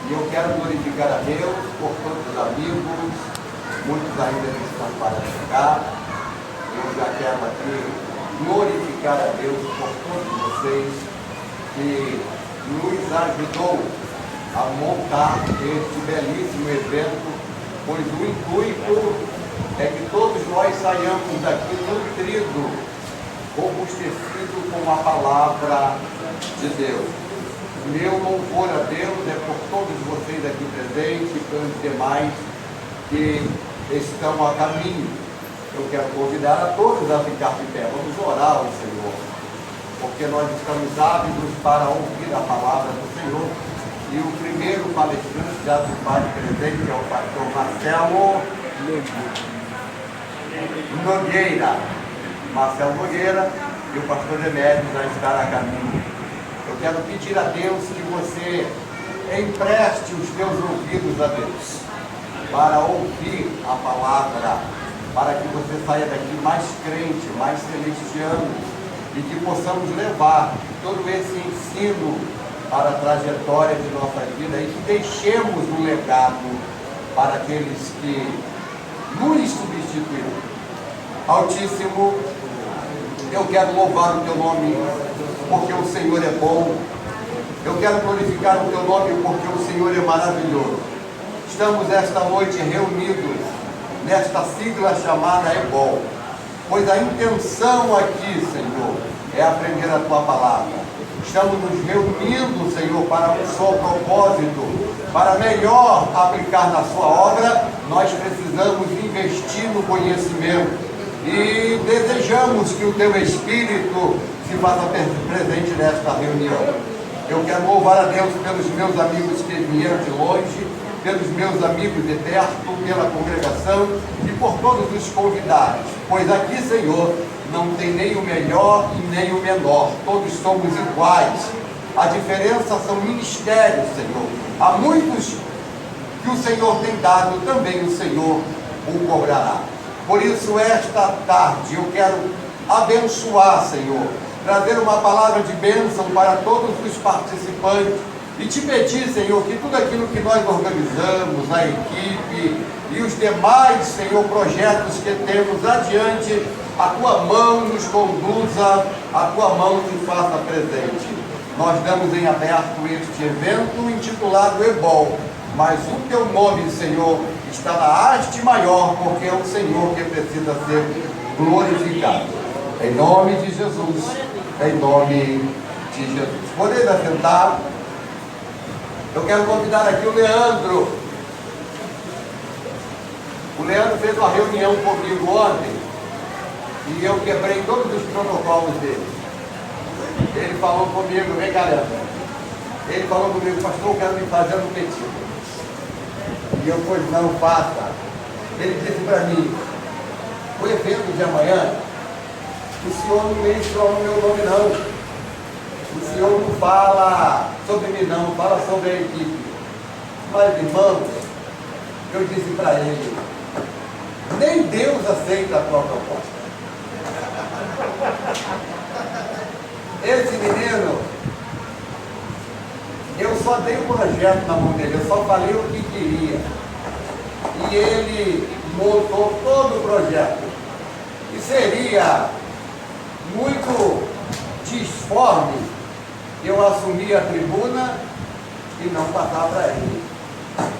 E eu quero glorificar a Deus por todos os amigos, muitos ainda que estão para chegar. Eu já quero aqui glorificar a Deus por todos vocês que nos ajudou a montar este belíssimo evento, pois o intuito é que todos nós saiamos daqui nutridos, robustecidos com a palavra de Deus. Meu louvor a Deus é por todos vocês aqui presentes e pelos demais que estão a caminho. Eu quero convidar a todos a ficar de pé. Vamos orar ao Senhor, porque nós estamos ávidos para ouvir a palavra do Senhor. E o primeiro palestrante já do Pai presente é o pastor Marcelo Nogueira. Marcelo Nogueira e o pastor Demétrio já estão a caminho. Eu quero pedir a Deus que você empreste os teus ouvidos a Deus para ouvir a palavra, para que você saia daqui mais crente, mais celestiano, e que possamos levar todo esse ensino para a trajetória de nossa vida e que deixemos um legado para aqueles que nos substituíram. Altíssimo, eu quero louvar o teu nome porque o Senhor é bom. Eu quero glorificar o teu nome porque o Senhor é maravilhoso. Estamos esta noite reunidos nesta sigla chamada EBOL, pois a intenção aqui, Senhor, é aprender a tua palavra. Estamos nos reunindo, Senhor, para um só propósito, para melhor aplicar na sua obra. Nós precisamos investir no conhecimento e desejamos que o teu Espírito se faça presente nesta reunião. Eu quero louvar a Deus pelos meus amigos que vieram de longe, pelos meus amigos de perto, pela congregação e por todos os convidados, pois aqui, Senhor, não tem nem o melhor e nem o menor, todos somos iguais. A diferença são ministérios, Senhor. Há muitos que o Senhor tem dado, também o Senhor o cobrará. Por isso, esta tarde, eu quero abençoar, Senhor, trazer uma palavra de bênção para todos os participantes e te pedir, Senhor, que tudo aquilo que nós organizamos, a equipe e os demais, Senhor, projetos que temos adiante, a tua mão nos conduza, a tua mão se faça presente. Nós damos em aberto este evento intitulado EBOL, mas o teu nome, Senhor, está na haste maior, porque é o Senhor que precisa ser glorificado. Em nome de Jesus, em nome de Jesus. Podem assentar. Eu quero convidar aqui o Leandro. O Leandro fez uma reunião comigo ontem e eu quebrei todos os protocolos dele. Ele falou comigo, vem cá, Leandro. Ele falou comigo, pastor, eu quero me fazer um pedido. E eu, pois não, faça. Ele disse para mim, o evento de amanhã, o senhor não menciona o meu nome não. O senhor não fala sobre mim não, fala sobre a equipe. Mas, irmãos, eu disse para ele, nem Deus aceita a tua proposta. Esse menino, eu só dei o projeto na mão dele, eu só falei o que queria. E ele montou todo o projeto. E seria muito disforme eu assumir a tribuna e não passar para ele.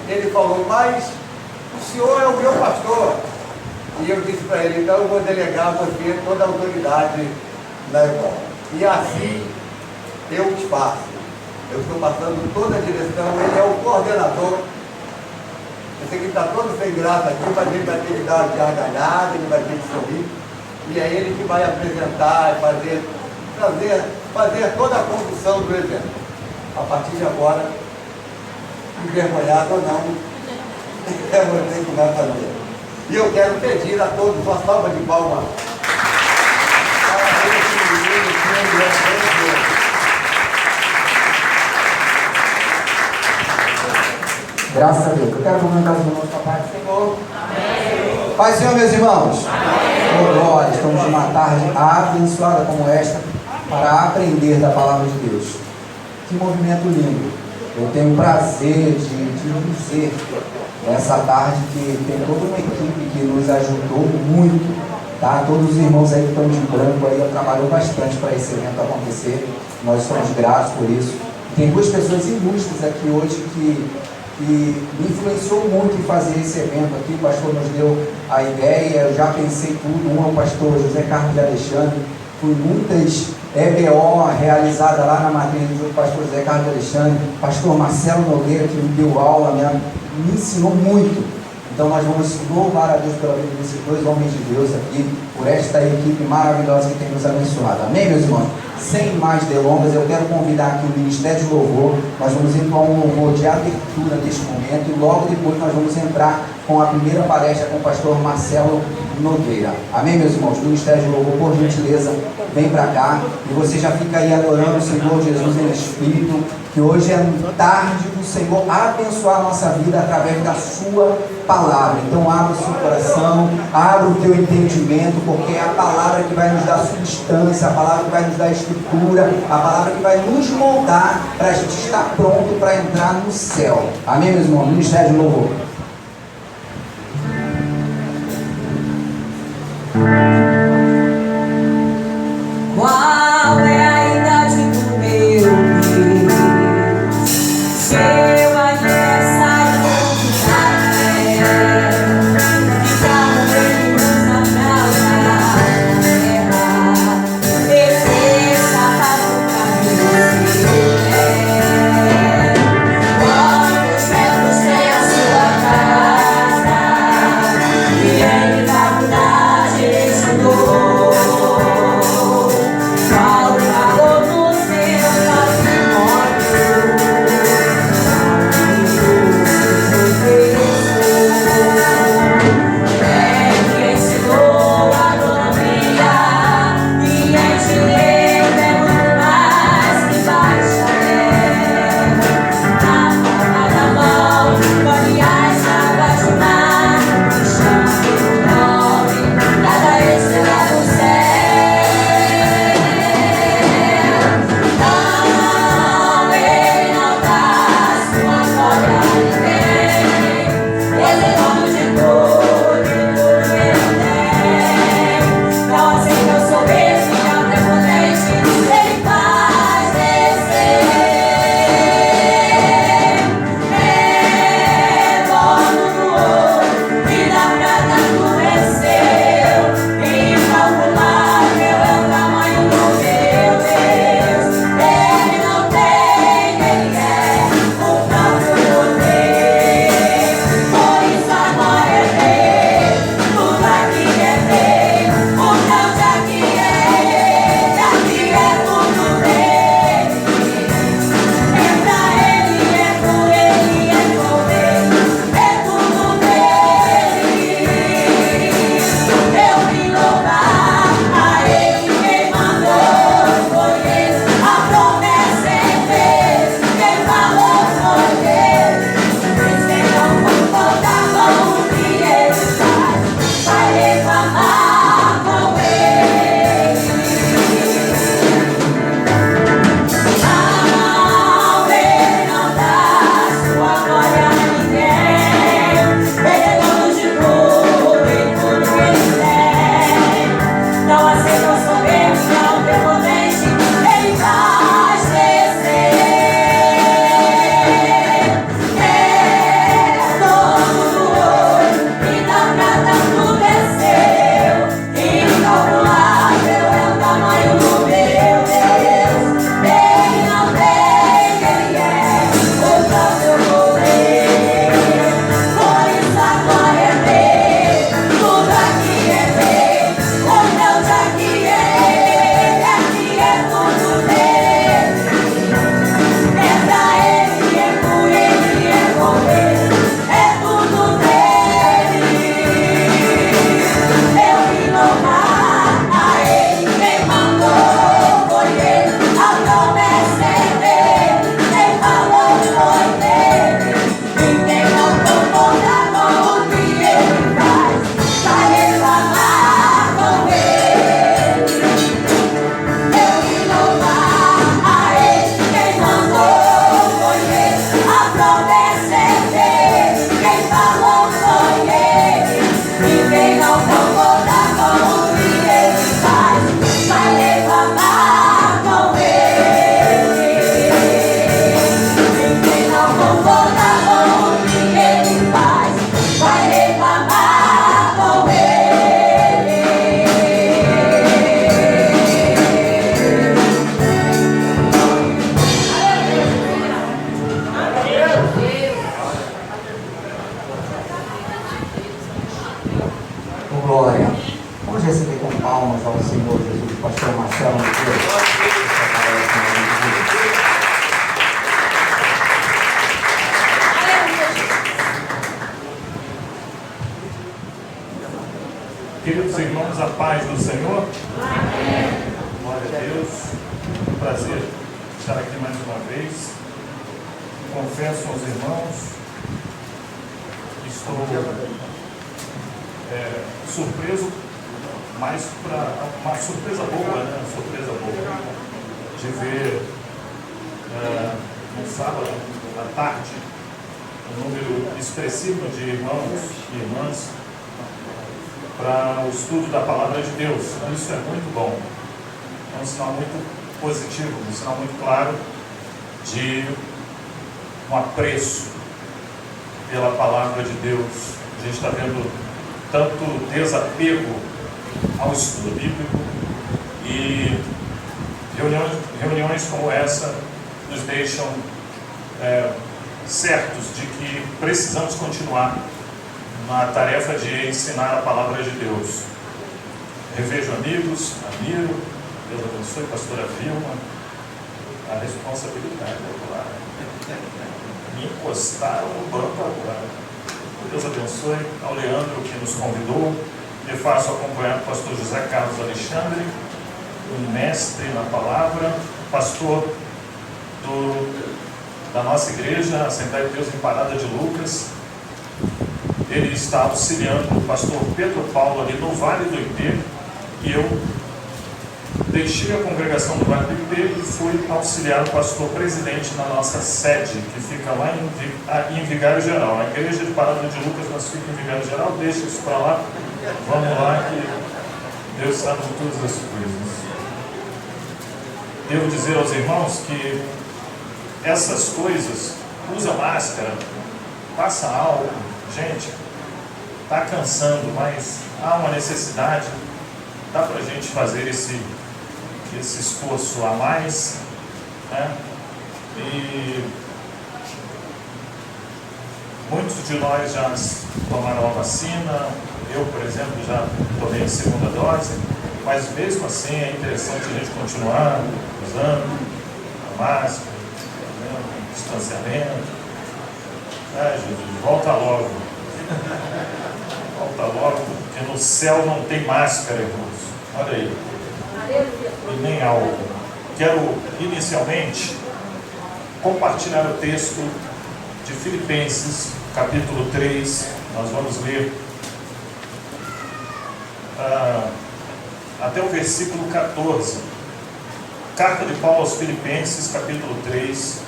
Ele falou, mas o senhor é o meu pastor. E eu disse para ele, então eu vou delegar a você toda a autoridade da EBOL. E assim eu te faço. Eu estou passando toda a direção, ele é o coordenador. Eu sei que ele está todo sem graça aqui, mas ele vai ter que dar uma gargalhada, ele vai ter que sorrir. E é ele que vai apresentar, fazer toda a condução do evento. A partir de agora, envergonhado ou não, é você que vai fazer. E eu quero pedir a todos uma salva de palmas. Graças a Deus. Eu quero comentar os irmãos para a paz do Senhor. Amém. Paz do Senhor, meus irmãos. Oh, glória. Estamos numa tarde abençoada como esta para aprender da palavra de Deus. Que movimento lindo. Eu tenho o prazer de dizer nessa tarde que tem toda uma equipe que nos ajudou muito, tá? Todos os irmãos aí que estão de branco aí trabalhou bastante para esse evento acontecer. Nós somos gratos por isso. Tem duas pessoas ilustres aqui hoje que me influenciou muito em fazer esse evento aqui. O pastor nos deu a ideia, eu já pensei tudo. Um é o pastor José Carlos de Alexandre. Fui muitas EBO realizada lá na matriz do pastor José Carlos de Alexandre. Pastor Marcelo Nogueira, que me deu aula, me ensinou muito. Então nós vamos louvar a Deus pela vida desses dois homens de Deus aqui, por esta equipe maravilhosa que tem nos abençoado. Amém, meus irmãos? Sem mais delongas, eu quero convidar aqui o Ministério de Louvor. Nós vamos ir para um louvor de abertura neste momento e logo depois nós vamos entrar com a primeira palestra com o pastor Marcelo Nogueira. Amém, meus irmãos? O Ministério de Louvor, por gentileza, vem para cá e você já fica aí adorando o Senhor Jesus em Espírito, que hoje é tarde do Senhor abençoar a nossa vida através da sua palavra. Então abra o seu coração, abra o teu entendimento, porque é a palavra que vai nos dar substância, a palavra que vai nos dar estrutura, a palavra que vai nos moldar para a gente estar pronto para entrar no céu. Amém, meus irmãos? Ministério de Louvor. Qual é a idade do meu Deus? Seu aniversário ficar morrendo na praia, deseja para o caminho. Quando os céus têm a sua casa. não for na mão o que ele faz, vai reclamar com ele. Com glória. Vamos receber com palmas ao Senhor Jesus, pastor Marcelo Deus. Queridos irmãos, a paz do Senhor. Amém. Glória a Deus. Um prazer estar aqui mais uma vez. Confesso aos irmãos que estou surpreso, mas para uma surpresa boa, né? Uma surpresa boa de ver no sábado à tarde um número expressivo de irmãos e irmãs para o estudo da Palavra de Deus. Isso é muito bom. É um sinal muito positivo, um sinal muito claro de um apreço pela Palavra de Deus. A gente está vendo tanto desapego ao estudo bíblico e reuniões como essa nos deixam certos de que precisamos continuar na tarefa de ensinar a Palavra de Deus. Revejo amigos, admiro, Deus abençoe, pastora Vilma, a responsabilidade agora. Me encostaram no banco agora. Deus abençoe ao Leandro que nos convidou. Me faço acompanhar o pastor José Carlos Alexandre, um mestre na palavra, pastor da nossa igreja, Assembleia de Deus em Parada de Lucas. Ele está auxiliando o pastor Pedro Paulo ali no Vale do Ipê, e eu deixei a congregação do Vale do Ipê e fui auxiliar o pastor presidente na nossa sede, que fica lá em Vigário Geral. A igreja de Parada de Lucas, nós fica em Vigário Geral, deixa isso para lá, vamos lá que Deus sabe de todas as coisas. Devo dizer aos irmãos que essas coisas, usa máscara, passa álcool, gente, está cansando, mas há uma necessidade, dá para a gente fazer esse esforço a mais, né? E muitos de nós já tomaram a vacina, eu, por exemplo, já tomei a segunda dose, mas mesmo assim é interessante a gente continuar usando a máscara, o distanciamento. Jesus, volta logo. Volta logo, porque no céu não tem máscara, irmãos. Olha aí. E nem álcool. Quero, inicialmente, compartilhar o texto de Filipenses, capítulo 3. Nós vamos ler até o versículo 14. Carta de Paulo aos Filipenses, capítulo 3.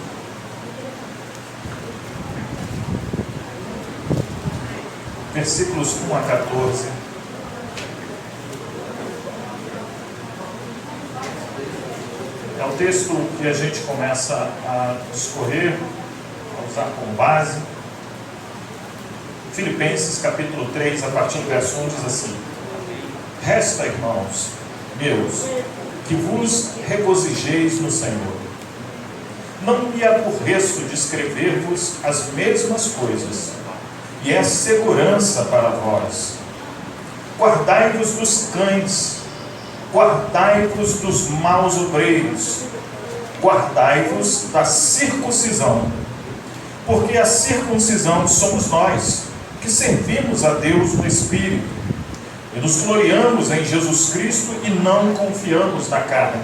Versículos 1 a 14. É o texto que a gente começa a discorrer, a usar como base. Filipenses capítulo 3, a partir do verso 1, diz assim: Resta, irmãos meus, que vos regozijeis no Senhor. Não me aborreço de escrever-vos as mesmas coisas, e é segurança para vós. Guardai-vos dos cães, guardai-vos dos maus obreiros, guardai-vos da circuncisão, porque a circuncisão somos nós, que servimos a Deus no Espírito, e nos gloriamos em Jesus Cristo e não confiamos na carne.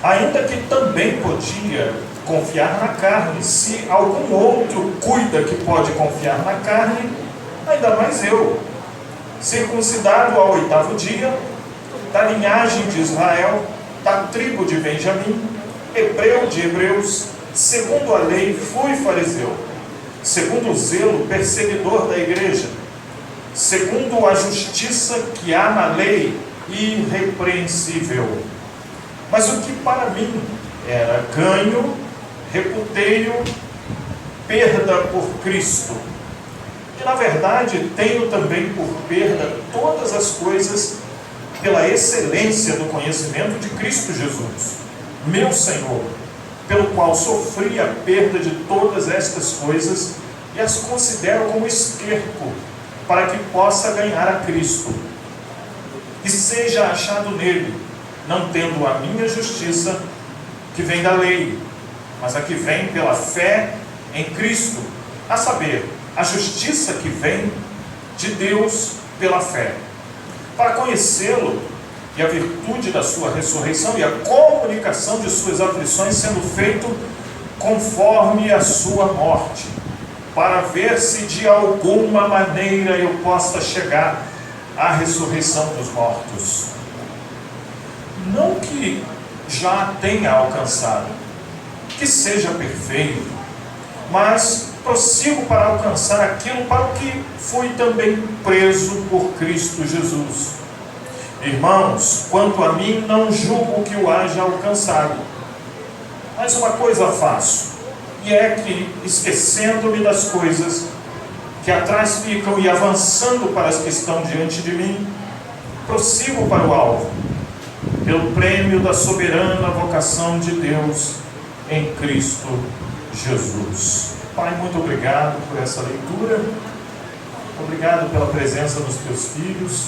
Ainda que também podia confiar na carne, se algum outro cuida que pode confiar na carne, ainda mais eu, circuncidado ao 8º dia, da linhagem de Israel, da tribo de Benjamim, hebreu de hebreus, segundo a lei fui fariseu, segundo o zelo perseguidor da igreja, segundo a justiça que há na lei, irrepreensível. Mas o que para mim era ganho, reputei-o perda por Cristo. E na verdade tenho também por perda todas as coisas pela excelência do conhecimento de Cristo Jesus, meu Senhor, pelo qual sofri a perda de todas estas coisas e as considero como esterco, para que possa ganhar a Cristo e seja achado nele, não tendo a minha justiça que vem da lei, mas a que vem pela fé em Cristo, a saber, a justiça que vem de Deus pela fé, para conhecê-lo e a virtude da sua ressurreição e a comunicação de suas aflições, sendo feito conforme a sua morte, para ver se de alguma maneira eu possa chegar à ressurreição dos mortos. Não que já tenha alcançado, que seja perfeito, mas prossigo para alcançar aquilo para o que fui também preso por Cristo Jesus. Irmãos, quanto a mim, não julgo que o haja alcançado, mas uma coisa faço, e é que, esquecendo-me das coisas que atrás ficam e avançando para as que estão diante de mim, prossigo para o alvo, pelo prêmio da soberana vocação de Deus em Cristo Jesus. Pai, muito obrigado por essa leitura, obrigado pela presença dos teus filhos.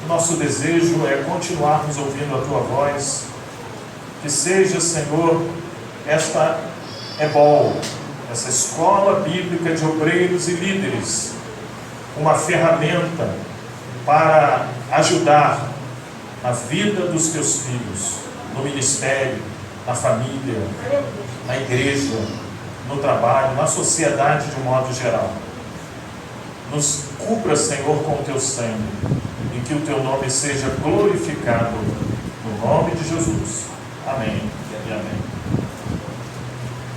O nosso desejo é continuarmos ouvindo a tua voz, que seja, Senhor, esta EBOL, essa escola bíblica de obreiros e líderes, uma ferramenta para ajudar na vida dos teus filhos, no ministério, na família, na igreja, no trabalho, na sociedade de um modo geral. Nos cubra, Senhor, com o teu sangue, em que o teu nome seja glorificado, no nome de Jesus. Amém e amém.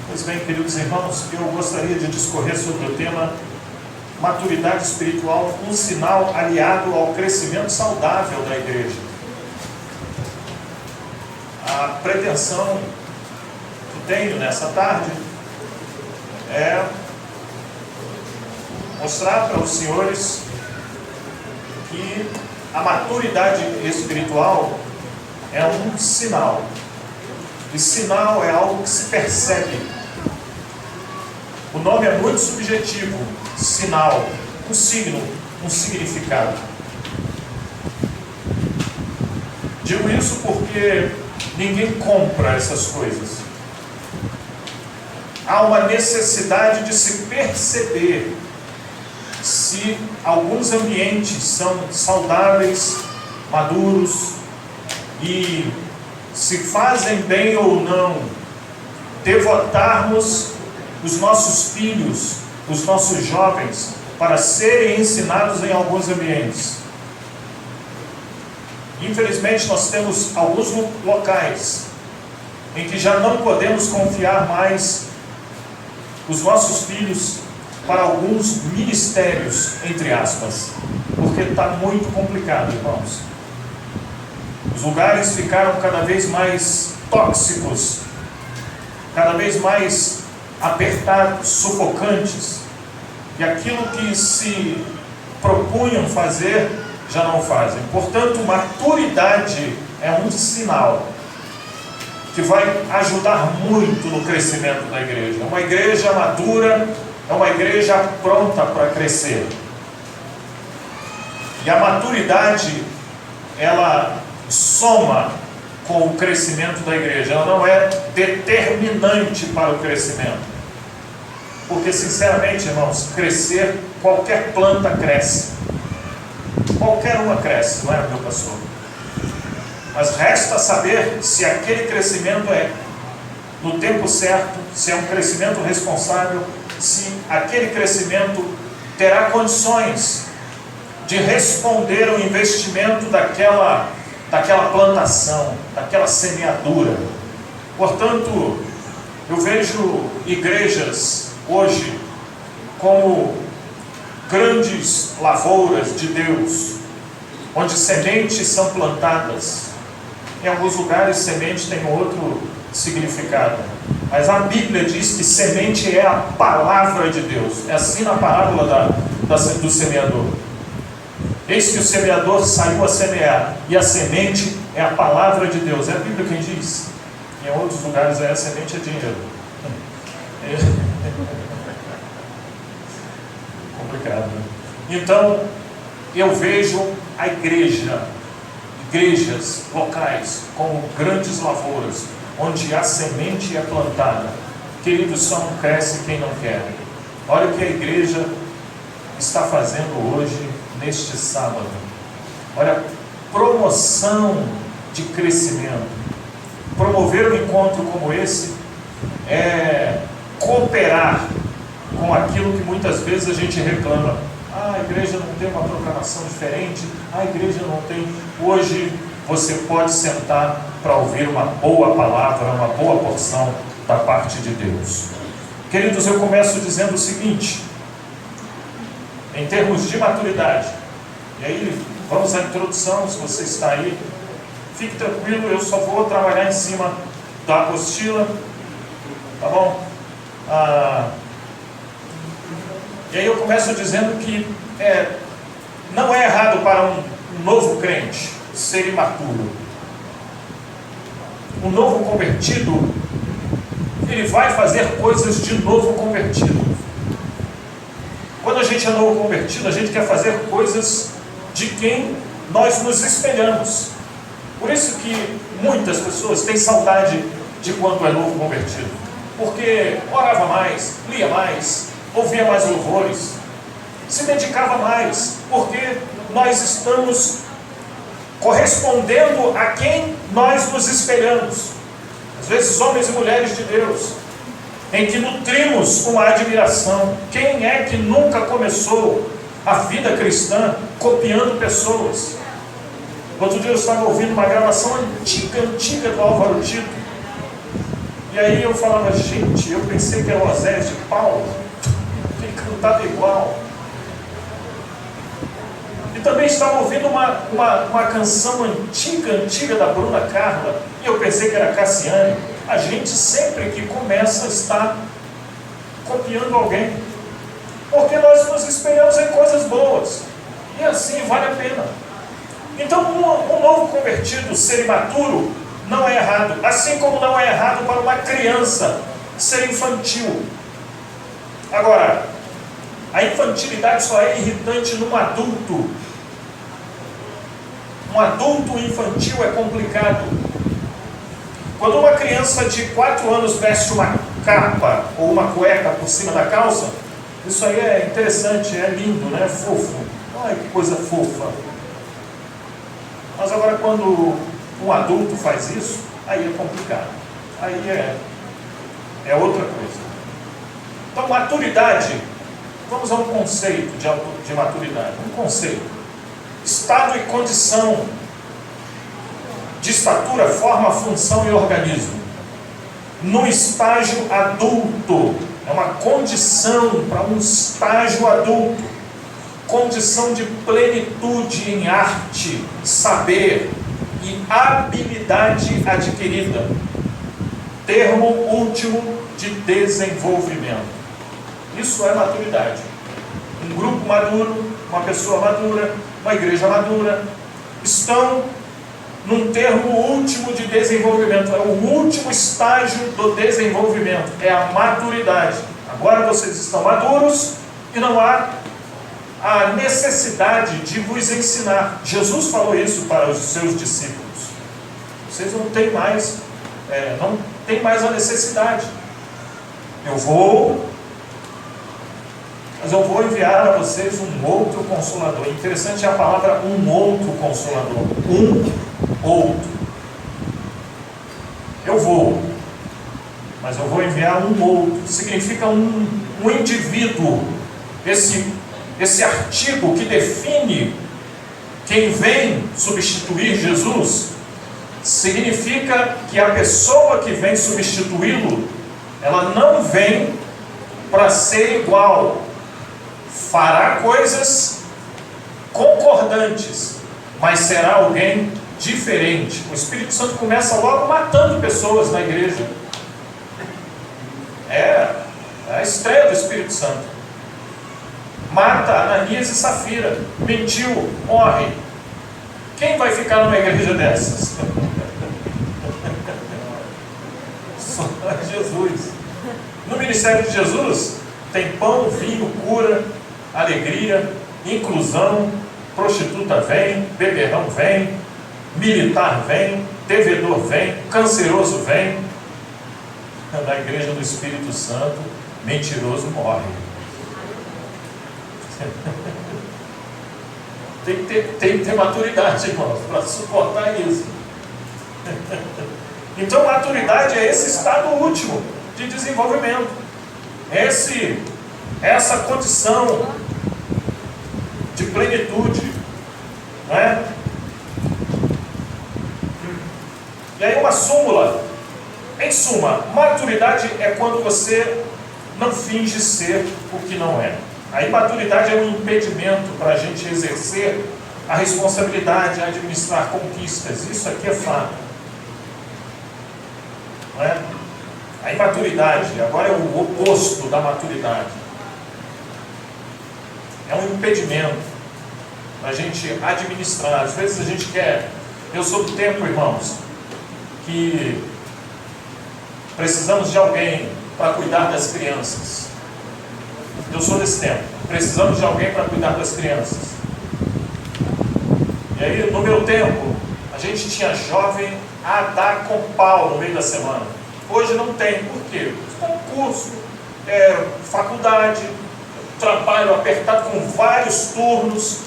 Pois bem, queridos irmãos, eu gostaria de discorrer sobre o tema maturidade espiritual, um sinal aliado ao crescimento saudável da igreja. A pretensão que tenho nessa tarde é mostrar para os senhores que a maturidade espiritual é um sinal. E sinal é algo que se percebe. O nome é muito subjetivo. Sinal, um signo, um significado. Digo isso porque ninguém compra essas coisas. Há uma necessidade de se perceber se alguns ambientes são saudáveis, maduros e se fazem bem ou não devotarmos os nossos filhos, os nossos jovens, para serem ensinados em alguns ambientes. Infelizmente, nós temos alguns locais em que já não podemos confiar mais os nossos filhos para alguns ministérios, entre aspas, porque está muito complicado, irmãos. Os lugares ficaram cada vez mais tóxicos, cada vez mais apertados, sufocantes, e aquilo que se propunham fazer, já não fazem. Portanto, maturidade é um sinal que vai ajudar muito no crescimento da igreja. Uma igreja madura é uma igreja pronta para crescer. E a maturidade, ela soma com o crescimento da igreja, ela não é determinante para o crescimento. Porque, sinceramente, irmãos, crescer, qualquer planta cresce. Qualquer uma cresce, não é, meu pastor? Mas resta saber se aquele crescimento é no tempo certo, se é um crescimento responsável, se aquele crescimento terá condições de responder ao investimento daquela plantação, daquela semeadura. Portanto, eu vejo igrejas hoje como grandes lavouras de Deus, onde sementes são plantadas. Em alguns lugares, semente tem outro significado. Mas a Bíblia diz que semente é a palavra de Deus. É assim na parábola do semeador. Eis que o semeador saiu a semear, e a semente é a palavra de Deus. É a Bíblia quem diz. Em outros lugares a semente é dinheiro. Complicado, né? Então, eu vejo a igrejas locais como grandes lavouras, onde a semente é plantada. Queridos, só não cresce quem não quer. Olha o que a igreja está fazendo hoje, neste sábado. Olha, promoção de crescimento. Promover um encontro como esse é cooperar com aquilo que muitas vezes a gente reclama. A igreja não tem uma programação diferente, a igreja não tem. Hoje você pode sentar para ouvir uma boa palavra, uma boa porção da parte de Deus. Queridos, eu começo dizendo o seguinte, em termos de maturidade, e aí vamos à introdução. Se você está aí, fique tranquilo, eu só vou trabalhar em cima da apostila, tá bom? E aí eu começo dizendo que não é errado para um novo crente ser imaturo. Um novo convertido, ele vai fazer coisas de novo convertido. Quando a gente é novo convertido, a gente quer fazer coisas de quem nós nos espelhamos. Por isso que muitas pessoas têm saudade de quando é novo convertido, porque orava mais, lia mais, ouvia mais louvores, se dedicava mais, porque nós estamos correspondendo a quem nós nos espelhamos. Às vezes homens e mulheres de Deus, em que nutrimos uma admiração. Quem é que nunca começou a vida cristã copiando pessoas? Outro dia eu estava ouvindo uma gravação antiga do Álvaro Tito, e aí eu falava, gente, eu pensei que era o Osés de Paulo, que ele cantava igual. E também estava ouvindo uma canção antiga da Bruna Carla, e eu pensei que era Cassiane. A gente sempre que começa está copiando alguém, porque nós nos espelhamos em coisas boas, e assim vale a pena. Então um novo convertido ser imaturo não é errado, assim como não é errado para uma criança ser infantil. Agora, a infantilidade só é irritante num adulto. Um adulto infantil é complicado. Quando uma criança de 4 anos veste uma capa ou uma cueca por cima da calça, isso aí é interessante, é lindo, né? Fofo. Ai, que coisa fofa. Mas agora quando um adulto faz isso, aí é complicado. Aí é outra coisa. Então, maturidade, vamos a um conceito de maturidade. Um conceito. Estado e condição de estatura, forma, função e organismo. No estágio adulto, é uma condição para um estágio adulto, condição de plenitude em arte, saber e habilidade adquirida, termo último de desenvolvimento. Isso é maturidade. Um grupo maduro, uma pessoa madura, uma igreja madura, estão num termo último de desenvolvimento. É o último estágio do desenvolvimento, é a maturidade. Agora vocês estão maduros e não há a necessidade de vos ensinar. Jesus falou isso para os seus discípulos. Vocês não têm mais a necessidade. Mas eu vou enviar a vocês um outro Consolador. Interessante é a palavra um outro Consolador. Outro. Mas eu vou enviar um outro. Significa um indivíduo. Esse artigo que define quem vem substituir Jesus, significa que a pessoa que vem substituí-lo, ela não vem para ser igual. Fará coisas concordantes, mas será alguém diferente. O Espírito Santo começa logo matando pessoas na igreja. É a estreia do Espírito Santo. Mata Ananias e Safira. Mentiu, morre. Quem vai ficar numa igreja dessas? Só Jesus. No ministério de Jesus tem pão, vinho, cura, alegria, inclusão, prostituta vem, beberrão vem, militar vem, devedor vem, canceroso vem. Na igreja do Espírito Santo, mentiroso morre. Tem que ter maturidade, irmãos, para suportar isso. Então, maturidade é esse estado último de desenvolvimento. Essa condição de plenitude. Não é? E aí uma súmula. Em suma, maturidade é quando você não finge ser o que não é. A imaturidade é um impedimento para a gente exercer a responsabilidade, a administrar conquistas. Isso aqui é fato. Não é? A imaturidade, agora é o oposto da maturidade. É um impedimento para a gente administrar. Às vezes a gente quer... Eu sou do tempo, irmãos, que precisamos de alguém para cuidar das crianças. Eu sou desse tempo. Precisamos de alguém para cuidar das crianças. E aí, no meu tempo, a gente tinha jovem a dar com pau no meio da semana. Hoje não tem. Por quê? Concurso, faculdade, trabalho apertado com vários turnos.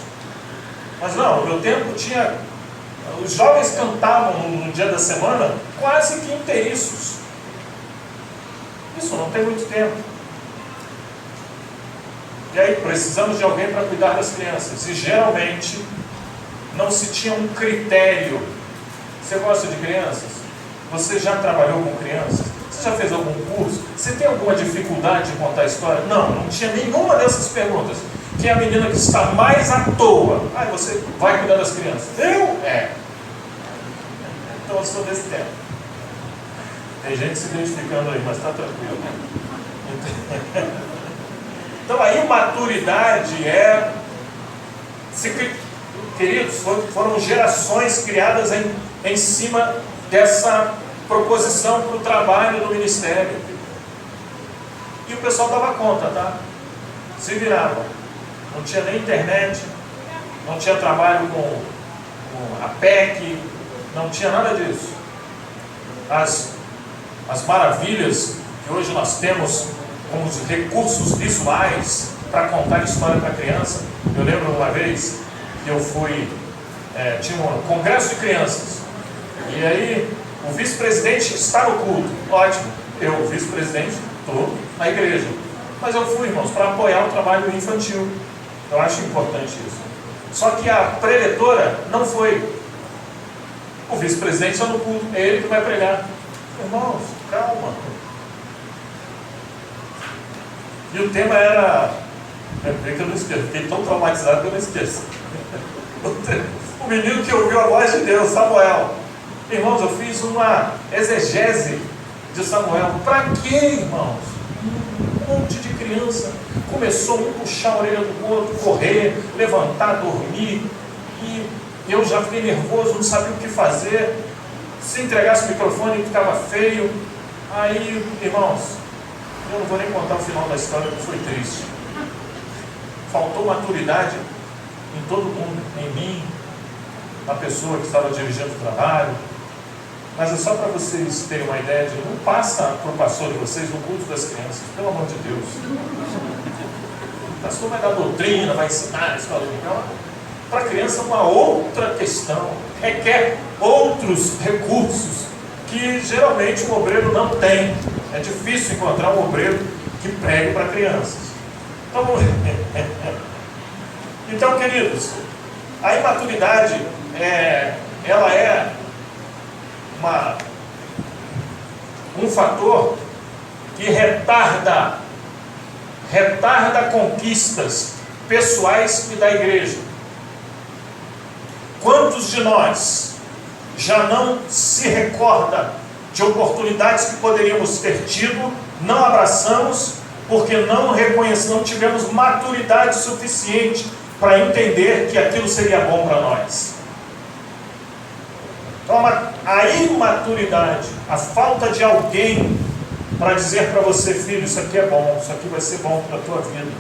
Mas não, no meu tempo tinha... Os jovens cantavam no dia da semana quase que inteiriços. Isso não tem muito tempo. E aí precisamos de alguém para cuidar das crianças. E geralmente não se tinha um critério. Você gosta de crianças? Você já trabalhou com crianças? Você já fez algum curso? Você tem alguma dificuldade de contar a história? Não tinha nenhuma dessas perguntas. Quem é a menina que está mais à toa? Você vai cuidar das crianças. Eu? Então eu sou desse tempo. Tem gente se identificando aí, mas está tranquilo. Então a imaturidade queridos, foram gerações criadas em cima dessa proposição para o trabalho do ministério. E o pessoal dava conta, tá? Se virava. Não tinha nem internet, não tinha trabalho com a PEC, não tinha nada disso. As maravilhas que hoje nós temos com os recursos visuais para contar história para criança. Eu lembro uma vez que eu fui, tinha um congresso de crianças, e aí o vice-presidente está no culto. Ótimo, eu, vice-presidente, estou na igreja. Mas eu fui, irmãos, para apoiar o trabalho infantil. Eu acho importante isso. Só que a preletora não foi. O vice-presidente está no culto, é ele que vai pregar. Irmãos, calma. E o tema era... que eu não esqueço, fiquei tão traumatizado que eu não esqueço. O menino que ouviu a voz de Deus, Samuel. Irmãos, eu fiz uma exegese de Samuel. Para quê, irmãos? Um monte de criança. Começou um puxar a orelha do outro, correr, levantar, dormir. E eu já fiquei nervoso, não sabia o que fazer. Se entregasse o microfone, ficava feio. Aí, irmãos, eu não vou nem contar o final da história, porque foi triste. Faltou maturidade em todo mundo, em mim, na pessoa que estava dirigindo o trabalho. Mas é só para vocês terem uma ideia de não passa para o pastor de vocês no culto das crianças, pelo amor de Deus. O pastor vai dar doutrina, vai ensinar a escola dominical. Para a criança é uma outra questão, requer outros recursos que geralmente o obreiro não tem. É difícil encontrar um obreiro que pregue para crianças. Então, queridos, a imaturidade ela é um fator que retarda conquistas pessoais e da igreja. Quantos de nós já não se recorda de oportunidades que poderíamos ter tido, não abraçamos, porque não tivemos maturidade suficiente para entender que aquilo seria bom para nós. Então, a imaturidade, a falta de alguém para dizer para você, filho, isso aqui é bom, isso aqui vai ser bom para a tua vida.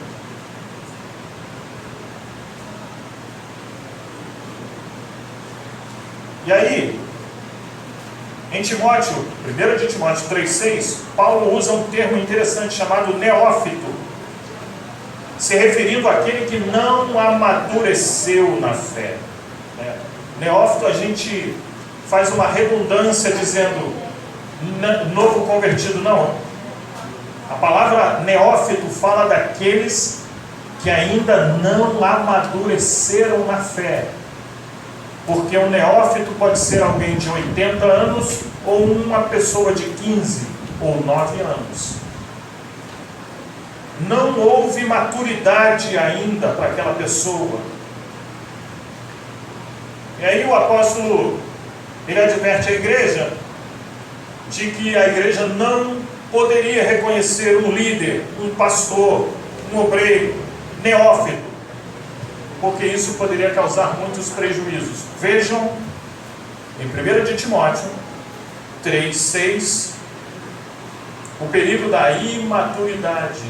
E aí, em Timóteo, 1 de Timóteo 3,6, Paulo usa um termo interessante chamado neófito, se referindo àquele que não amadureceu na fé. Neófito, a gente faz uma redundância dizendo novo convertido, não. A palavra neófito fala daqueles que ainda não amadureceram na fé. Porque um neófito pode ser alguém de 80 anos ou uma pessoa de 15 ou 9 anos. Não houve maturidade ainda para aquela pessoa. E aí o apóstolo, ele adverte a igreja de que a igreja não poderia reconhecer um líder, um pastor, um obreiro neófito, porque isso poderia causar muitos prejuízos. Vejam em 1 de Timóteo 3,6 o perigo da imaturidade.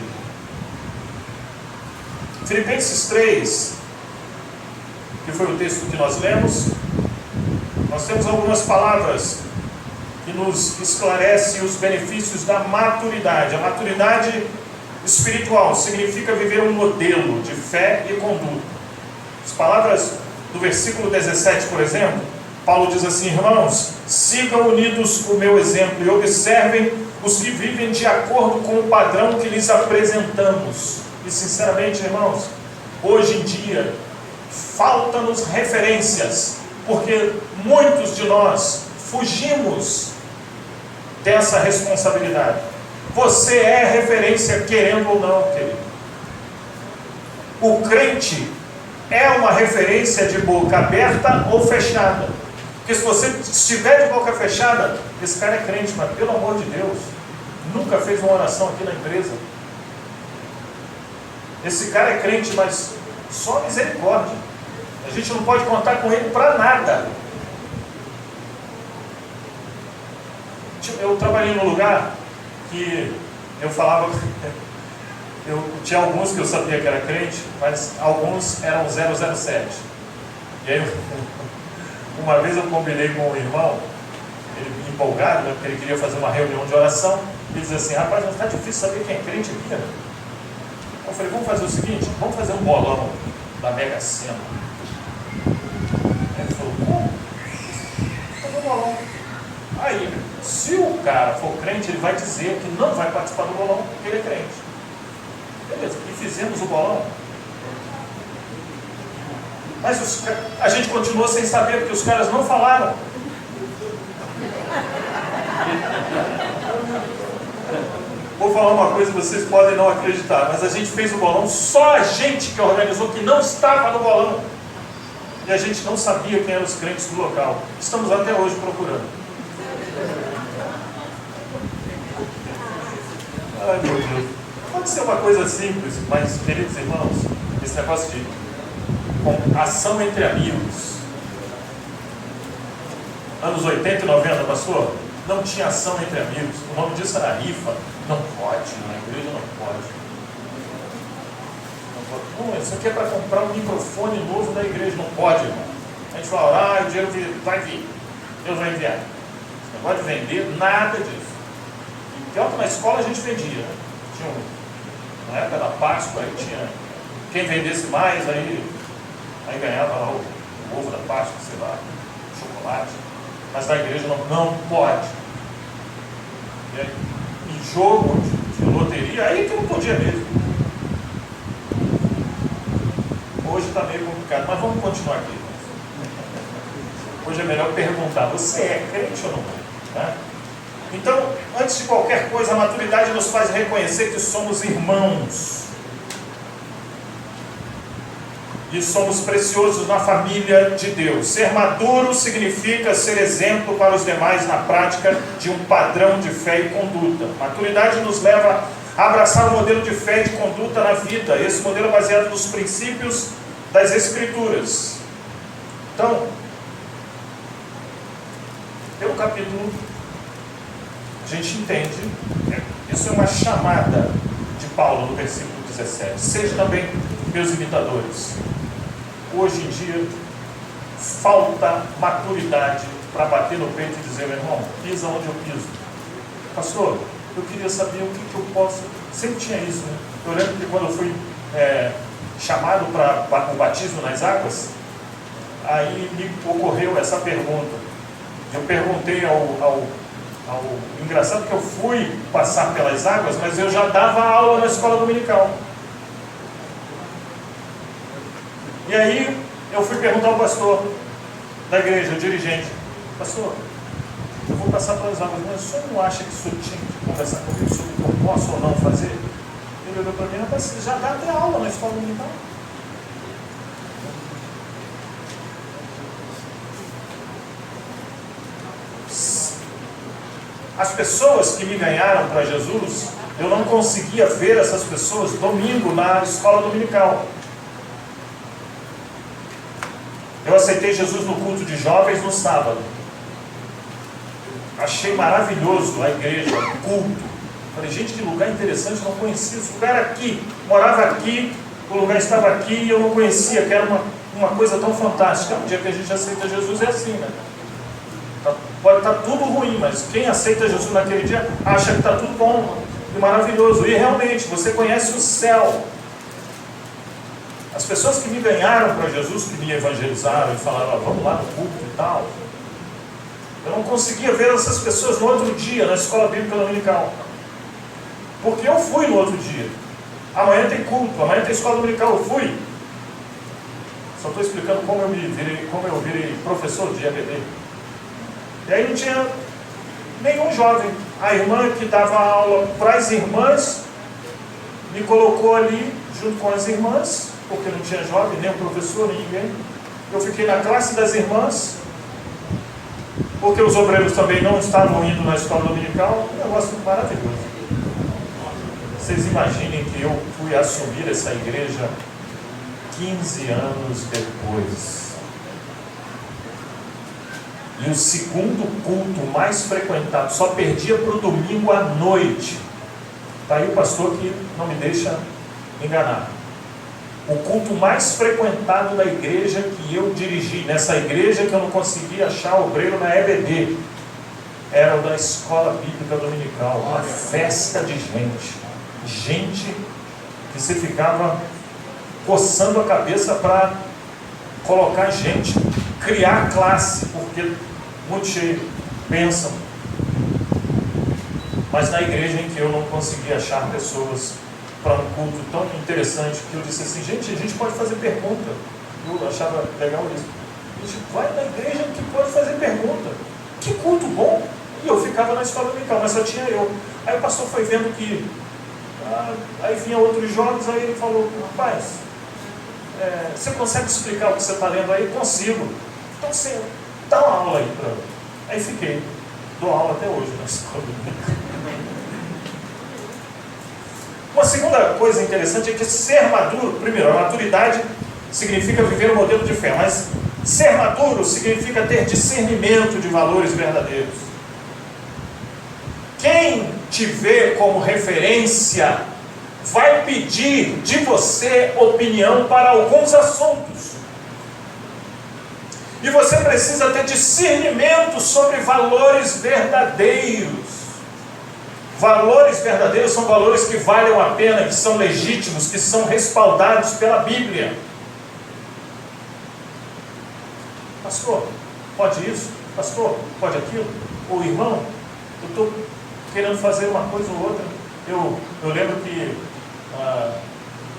Filipenses 3, que foi o texto que nós lemos, nós temos algumas palavras que nos esclarecem os benefícios da maturidade. A maturidade espiritual significa viver um modelo de fé e conduta. As palavras do versículo 17, por exemplo, Paulo diz assim: irmãos, sigam unidos o meu exemplo e observem os que vivem de acordo com o padrão que lhes apresentamos. E sinceramente, irmãos, hoje em dia faltam-nos referências, porque muitos de nós fugimos dessa responsabilidade. Você é referência, querendo ou não, querido. O crente é uma referência de boca aberta ou fechada. Porque se você estiver de boca fechada, esse cara é crente, mas pelo amor de Deus, nunca fez uma oração aqui na empresa. Esse cara é crente, mas só misericórdia. A gente não pode contar com ele para nada. Eu trabalhei num lugar que eu falava, eu tinha alguns que eu sabia que era crente, mas alguns eram 007. E aí, uma vez eu combinei com um irmão, ele empolgado, né, porque ele queria fazer uma reunião de oração, ele disse assim: rapaz, não está difícil saber quem é crente aqui, né? Eu falei: vamos fazer o seguinte, vamos fazer um bolão da Mega Sena. Aí ele falou: como? Vamos fazer um bolão. Aí, se o cara for crente, ele vai dizer que não vai participar do bolão porque ele é crente. Beleza, e fizemos o bolão. Mas a gente continuou sem saber, porque os caras não falaram. Vou falar uma coisa que vocês podem não acreditar, mas a gente fez o bolão, só a gente que organizou, que não estava no bolão. E a gente não sabia quem eram os crentes do local. Estamos até hoje procurando. Ai, meu Deus. Pode ser uma coisa simples, mas, queridos irmãos, esse negócio de ação entre amigos. Anos 80 e 90, pastor, não tinha ação entre amigos. O nome disso era rifa. Não pode, na igreja não pode. Não, isso aqui é para comprar um microfone novo da igreja. Não pode, irmão. A gente fala: o dinheiro vai vir. Deus vai enviar. Esse negócio de vender, nada disso. E pior que na escola a gente vendia, né? Tinha na época da Páscoa, aí tinha quem vendesse mais, aí ganhava lá o ovo da Páscoa, sei lá, chocolate. Mas na igreja não pode. E aí, em jogo de loteria, aí que não podia mesmo. Hoje está meio complicado, mas vamos continuar aqui. Hoje é melhor perguntar: você é crente ou não é? Tá? Então, antes de qualquer coisa, a maturidade nos faz reconhecer que somos irmãos. e somos preciosos na família de Deus. Ser maduro significa ser exemplo para os demais na prática de um padrão de fé e conduta. Maturidade nos leva a abraçar um modelo de fé e de conduta na vida. Esse modelo é baseado nos princípios das Escrituras. Então, pelo capítulo, a gente entende, isso é uma chamada de Paulo no versículo 17. Seja também meus imitadores. Hoje em dia, falta maturidade para bater no peito e dizer: meu irmão, pisa onde eu piso. Pastor, eu queria saber o que eu posso. Sempre tinha isso, né? Eu lembro que quando eu fui chamado para o batismo nas águas, aí me ocorreu essa pergunta. Eu perguntei ao engraçado que eu fui passar pelas águas, mas eu já dava aula na escola dominical. E aí eu fui perguntar ao pastor da igreja, o dirigente: pastor, eu vou passar pelas águas, mas o senhor não acha que o senhor tinha que conversar comigo sobre o que eu posso ou não fazer? Ele olhou para mim: rapaz, você já dá até aula na escola dominical. As pessoas que me ganharam para Jesus, eu não conseguia ver essas pessoas domingo na escola dominical. Eu aceitei Jesus no culto de jovens no sábado. Achei maravilhoso a igreja, o culto. Falei: gente, que lugar interessante, eu não conhecia. Esse lugar aqui, morava aqui, o lugar estava aqui e eu não conhecia, que era uma coisa tão fantástica. Um dia que a gente aceita Jesus é assim, né? Pode estar tudo ruim, mas quem aceita Jesus naquele dia acha que está tudo bom e maravilhoso. E realmente, você conhece o céu. As pessoas que me ganharam para Jesus, que me evangelizaram e falaram: vamos lá no culto e tal, eu não conseguia ver essas pessoas no outro dia, na escola bíblica dominical. Porque eu fui no outro dia. Amanhã tem culto, amanhã tem escola dominical, eu fui. Só estou explicando como eu virei professor de EBD. E aí não tinha nenhum jovem. A irmã que dava aula para as irmãs me colocou ali junto com as irmãs, porque não tinha jovem, nem o professor, nem ninguém. Eu fiquei na classe das irmãs, porque os obreiros também não estavam indo na escola dominical. Um negócio maravilhoso. Vocês imaginem que eu fui assumir essa igreja 15 anos depois. E o segundo culto mais frequentado, só perdia para o domingo à noite. Está aí o pastor que não me deixa enganar. O culto mais frequentado da igreja que eu dirigi, nessa igreja que eu não conseguia achar obreiro na EBD, era o da escola bíblica dominical. Uma festa de gente. Gente que você ficava coçando a cabeça para colocar gente, criar classe, porque muito cheio, pensam. Mas na igreja em que eu não conseguia achar pessoas para um culto tão interessante, que eu disse assim: gente, a gente pode fazer pergunta. Eu achava legal isso. A gente vai na igreja que pode fazer pergunta. Que culto bom! E eu ficava na escola dominical, mas só tinha eu. Aí o pastor foi vendo que aí vinha outros jovens, aí ele falou: rapaz, você consegue explicar o que você está lendo aí? Consigo. Então você dá uma aula aí para. Aí fiquei. Dou aula até hoje na escola dominical. Uma segunda coisa interessante é que ser maduro, primeiro, a maturidade significa viver um modelo de fé, mas ser maduro significa ter discernimento de valores verdadeiros. Quem te vê como referência vai pedir de você opinião para alguns assuntos. E você precisa ter discernimento sobre valores verdadeiros. Valores verdadeiros são valores que valem a pena, que são legítimos, que são respaldados pela Bíblia. Pastor, pode isso? Pastor, pode aquilo? Ou irmão, eu estou querendo fazer uma coisa ou outra. Eu lembro que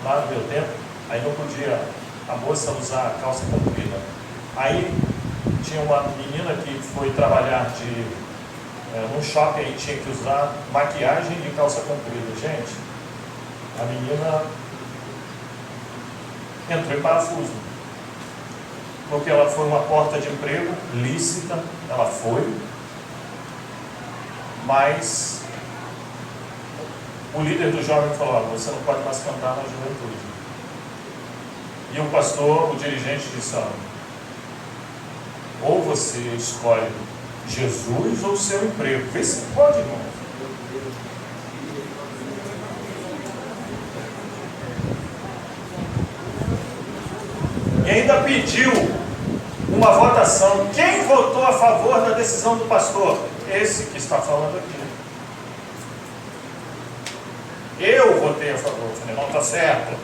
lá no meu tempo, aí não podia a moça usar calça comprida. Aí tinha uma menina que foi trabalhar num shopping e tinha que usar maquiagem de calça comprida. Gente, a menina entrou em parafuso. Porque ela foi uma porta de emprego lícita, ela foi, mas o líder do jovem falou: você não pode mais cantar na juventude. E o pastor, o dirigente, disse: ou você escolhe Jesus ou o seu emprego. Vê se pode, irmão. E ainda pediu uma votação. Quem votou a favor da decisão do pastor? Esse que está falando aqui. Eu votei a favor. Eu falei: não está certo.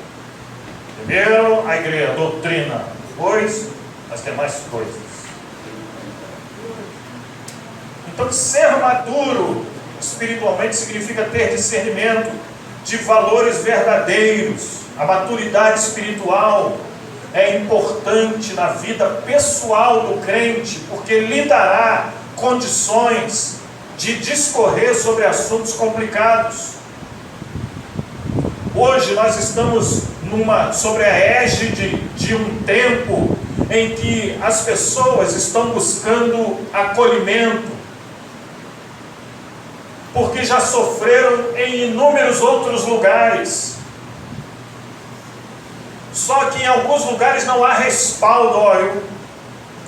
Primeiro, a igreja, a doutrina. Depois, as demais coisas. Então, ser maduro espiritualmente significa ter discernimento de valores verdadeiros. A maturidade espiritual é importante na vida pessoal do crente, porque lhe dará condições de discorrer sobre assuntos complicados. Hoje nós estamos sobre a égide de um tempo em que as pessoas estão buscando acolhimento, porque já sofreram em inúmeros outros lugares. Só que em alguns lugares não há respaldo. Eu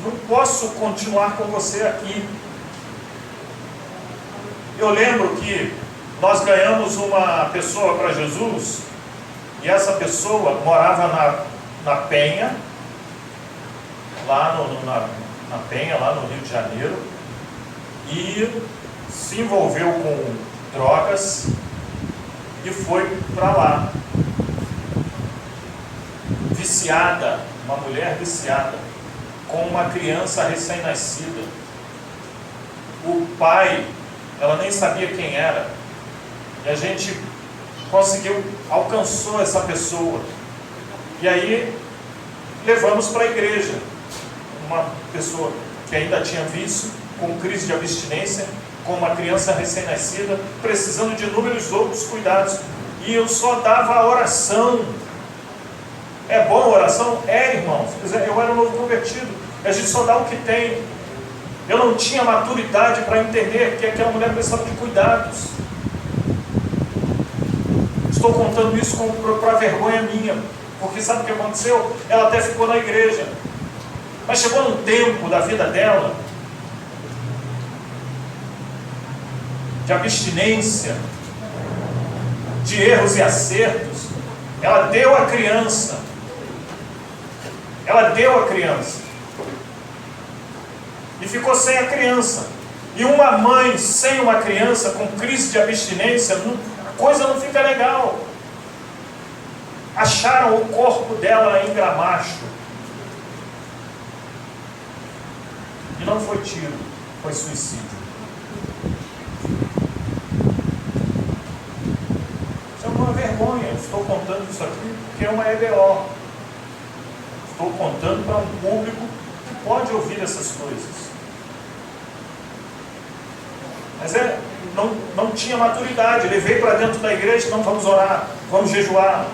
não posso continuar com você aqui. Eu lembro que nós ganhamos uma pessoa para Jesus, e essa pessoa morava na Penha, lá na Penha, lá no Rio de Janeiro, e se envolveu com drogas e foi para lá. Viciada, uma mulher viciada, com uma criança recém-nascida. O pai, ela nem sabia quem era, e a gente alcançou essa pessoa, e aí levamos para a igreja. Uma pessoa que ainda tinha vício, com crise de abstinência, com uma criança recém-nascida, precisando de inúmeros outros cuidados, e eu só dava a oração. É bom a oração? É, irmãos. Eu era um novo convertido, a gente só dá o que tem. Eu não tinha maturidade para entender que aquela mulher precisava de cuidados. Estou contando isso para vergonha minha, porque sabe o que aconteceu? Ela até ficou na igreja, mas chegou num tempo da vida dela de abstinência, de erros e acertos. Ela deu a criança. E ficou sem a criança. E uma mãe sem uma criança com crise de abstinência, a coisa não fica legal. Acharam o corpo dela em Gramacho. E não foi tiro, foi suicídio. Isso é uma vergonha. Eu estou contando isso aqui porque é uma EBO. Estou contando para um público que pode ouvir essas coisas. Mas não tinha maturidade. Levei para dentro da igreja: então vamos orar, vamos jejuar.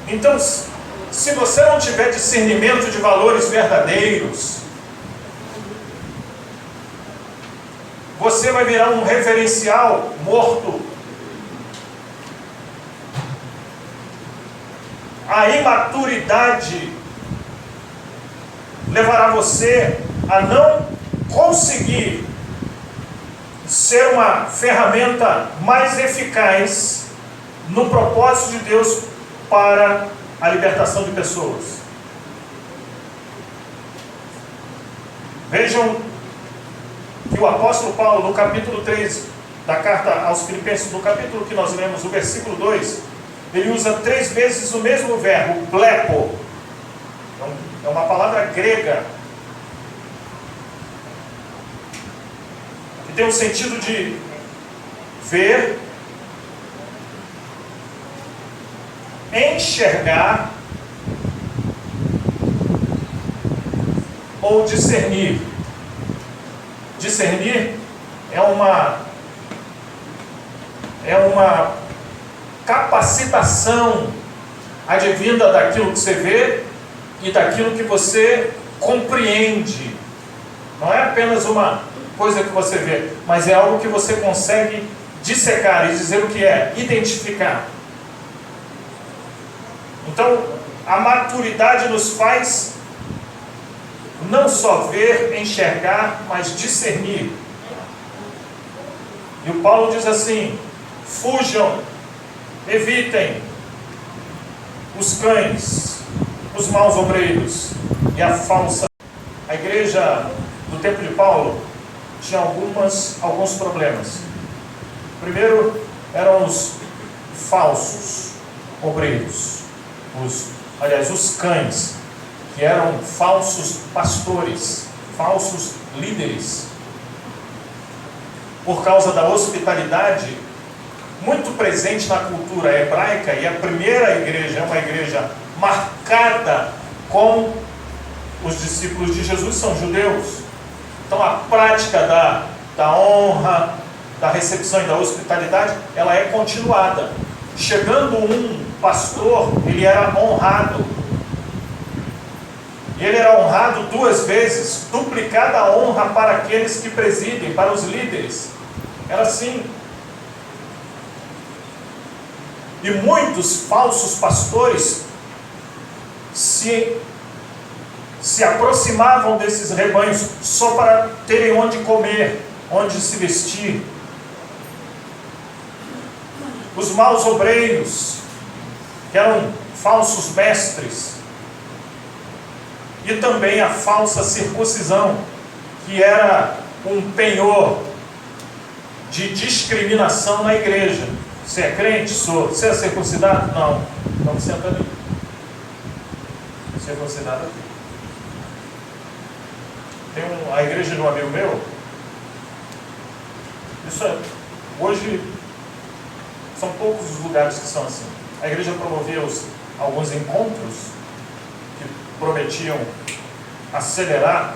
Então, se você não tiver discernimento de valores verdadeiros, você vai virar um referencial morto. A imaturidade levará você a não conseguir ser uma ferramenta mais eficaz no propósito de Deus para a libertação de pessoas. Vejam que o apóstolo Paulo, no capítulo 3 da carta aos Filipenses, no capítulo que nós lemos, o versículo 2, ele usa 3 vezes o mesmo verbo, blepo. É uma palavra grega que tem o sentido de ver, enxergar ou discernir. Discernir é uma capacitação advinda daquilo que você vê e daquilo que você compreende. Não é apenas uma coisa que você vê, mas é algo que você consegue dissecar e dizer o que é, identificar. Então, a maturidade nos faz não só ver, enxergar, mas discernir. E o Paulo diz assim: fujam, evitem os cães, os maus obreiros e a falsa. A igreja do tempo de Paulo tinha alguns problemas. Primeiro eram os falsos obreiros, os cães, que eram falsos pastores, falsos líderes. Por causa da hospitalidade muito presente na cultura hebraica, e a primeira igreja é uma igreja marcada com os discípulos de Jesus são judeus. Então a prática da honra, da recepção e da hospitalidade, ela é continuada. Chegando um pastor, ele era honrado. E ele era honrado 2 vezes, duplicada a honra para aqueles que presidem, para os líderes. Era assim. E muitos falsos pastores se aproximavam desses rebanhos só para terem onde comer, onde se vestir. Os maus obreiros, que eram falsos mestres. E também a falsa circuncisão, que era um penhor de discriminação na igreja. Você é crente? Sou. Você é circuncidado? Não. Então senta ali. Circuncidado aqui. Tem a igreja de um amigo meu. Hoje são poucos os lugares que são assim. A igreja promovia alguns encontros que prometiam acelerar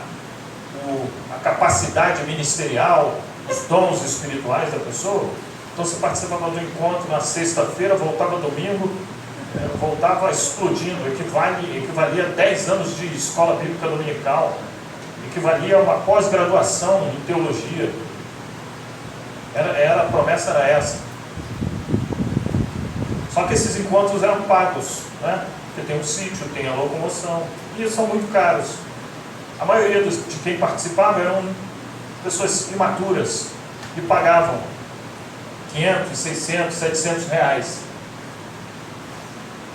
a capacidade ministerial, os dons espirituais da pessoa. Então você participava do encontro na sexta-feira, voltava domingo, voltava explodindo, equivalia a 10 anos de escola bíblica dominical, equivalia a uma pós-graduação em teologia. A promessa era essa. Só que esses encontros eram pagos, né? Porque tem um sítio, tem a locomoção, e são muito caros. A maioria de quem participava eram pessoas imaturas, que pagavam 500, 600, 700 reais.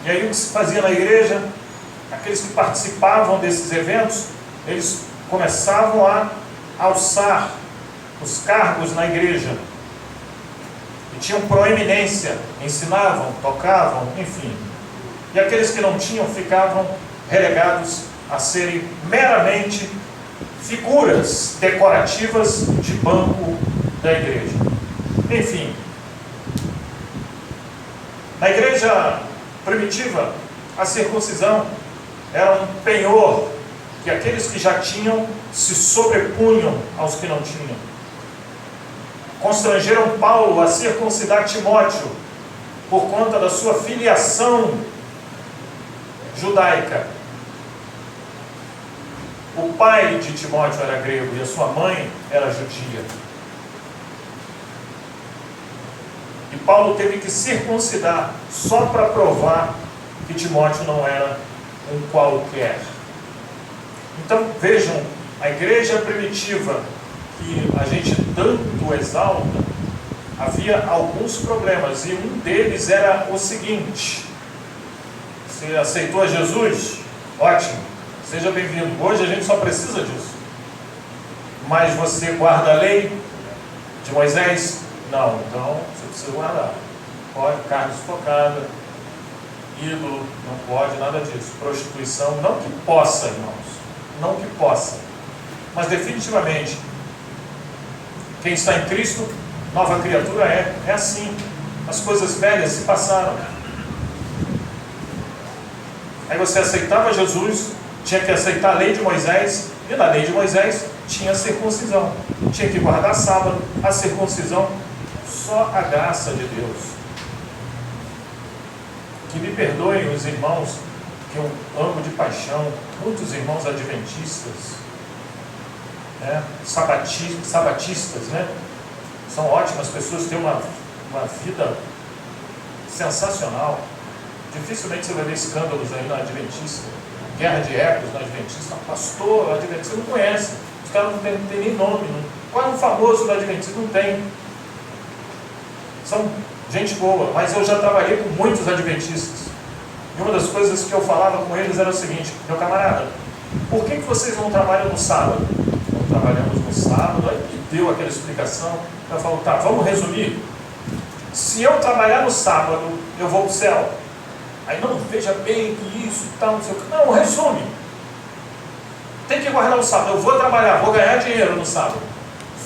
E aí o que se fazia na igreja, aqueles que participavam desses eventos, eles começavam a alçar os cargos na igreja. E tinham proeminência, ensinavam, tocavam, enfim. E aqueles que não tinham ficavam relegados a serem meramente figuras decorativas de banco da igreja. Enfim, na igreja primitiva, a circuncisão era um penhor que aqueles que já tinham se sobrepunham aos que não tinham. Constrangeram Paulo a circuncidar Timóteo por conta da sua filiação judaica. O pai de Timóteo era grego e a sua mãe era judia. E Paulo teve que circuncidar só para provar que Timóteo não era um qualquer. Então vejam, a igreja primitiva que a gente tanto exalta, havia alguns problemas, e um deles era o seguinte: você aceitou a Jesus? Ótimo, seja bem-vindo. Hoje a gente só precisa disso. Mas você guarda a lei de Moisés? Não, então você precisa guardar. Pode, carne sufocada, ídolo, não pode, nada disso. Prostituição, não que possa, irmãos, não que possa, mas definitivamente quem está em Cristo, nova criatura é assim. As coisas velhas se passaram. Aí você aceitava Jesus, tinha que aceitar a lei de Moisés, e na lei de Moisés tinha a circuncisão, tinha que guardar sábado, a circuncisão, só a graça de Deus. Que me perdoem os irmãos que eu amo de paixão, muitos irmãos adventistas, né? Sabatistas, né? São ótimas pessoas, têm uma vida sensacional. Dificilmente você vai ver escândalos aí na Adventista, guerra de ecos na Adventista. Pastor, Adventista não conhece, os caras não tem nem nome. Qual é o famoso da Adventista? Não tem. São gente boa, mas eu já trabalhei com muitos adventistas. E uma das coisas que eu falava com eles era o seguinte: meu camarada, por que vocês não trabalham no sábado? Não trabalhamos no sábado. Aí deu aquela explicação. Eu falo, tá, vamos resumir. Se eu trabalhar no sábado, eu vou para o céu. Aí, não, veja bem que isso e tal, não sei o que. Não, resume. Tem que guardar o sábado. Eu vou trabalhar, vou ganhar dinheiro no sábado.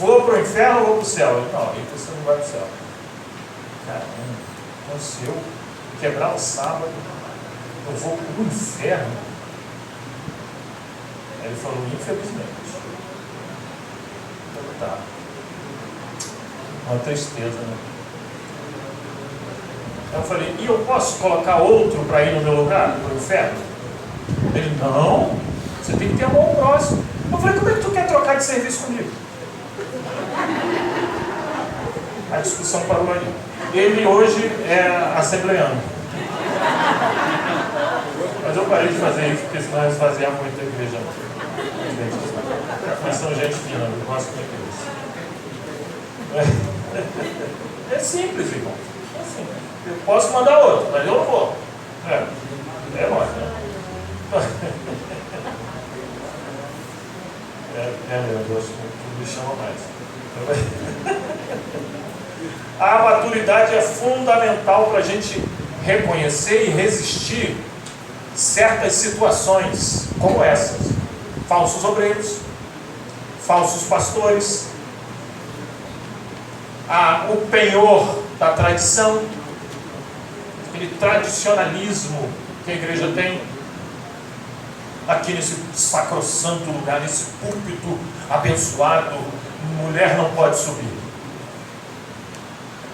Vou para o inferno ou vou para o céu? Eu, não, aí você não vai para o céu. Caramba, então se eu quebrar o sábado, eu vou para o inferno. Aí ele falou, infelizmente. Então, tá. Uma tristeza, né? Eu falei, e eu posso colocar outro para ir no meu lugar, para o inferno? Ele, não, você tem que ter amor ao próximo. Eu falei, como é que tu quer trocar de serviço comigo? A discussão parou ali. Ele hoje é assembleano. Mas eu parei de fazer isso, porque senão eu fazia muito a igreja. Mas são gente fina, eu gosto muito disso. É simples, irmão. É simples. Eu posso mandar outro, mas eu não vou. É lógico, né? Eu acho que tudo me chama mais. A maturidade é fundamental para a gente reconhecer e resistir certas situações como essas. Falsos obreiros, falsos pastores, o penhor da tradição, aquele tradicionalismo que a igreja tem, aqui nesse sacrossanto lugar, nesse púlpito abençoado, mulher não pode subir.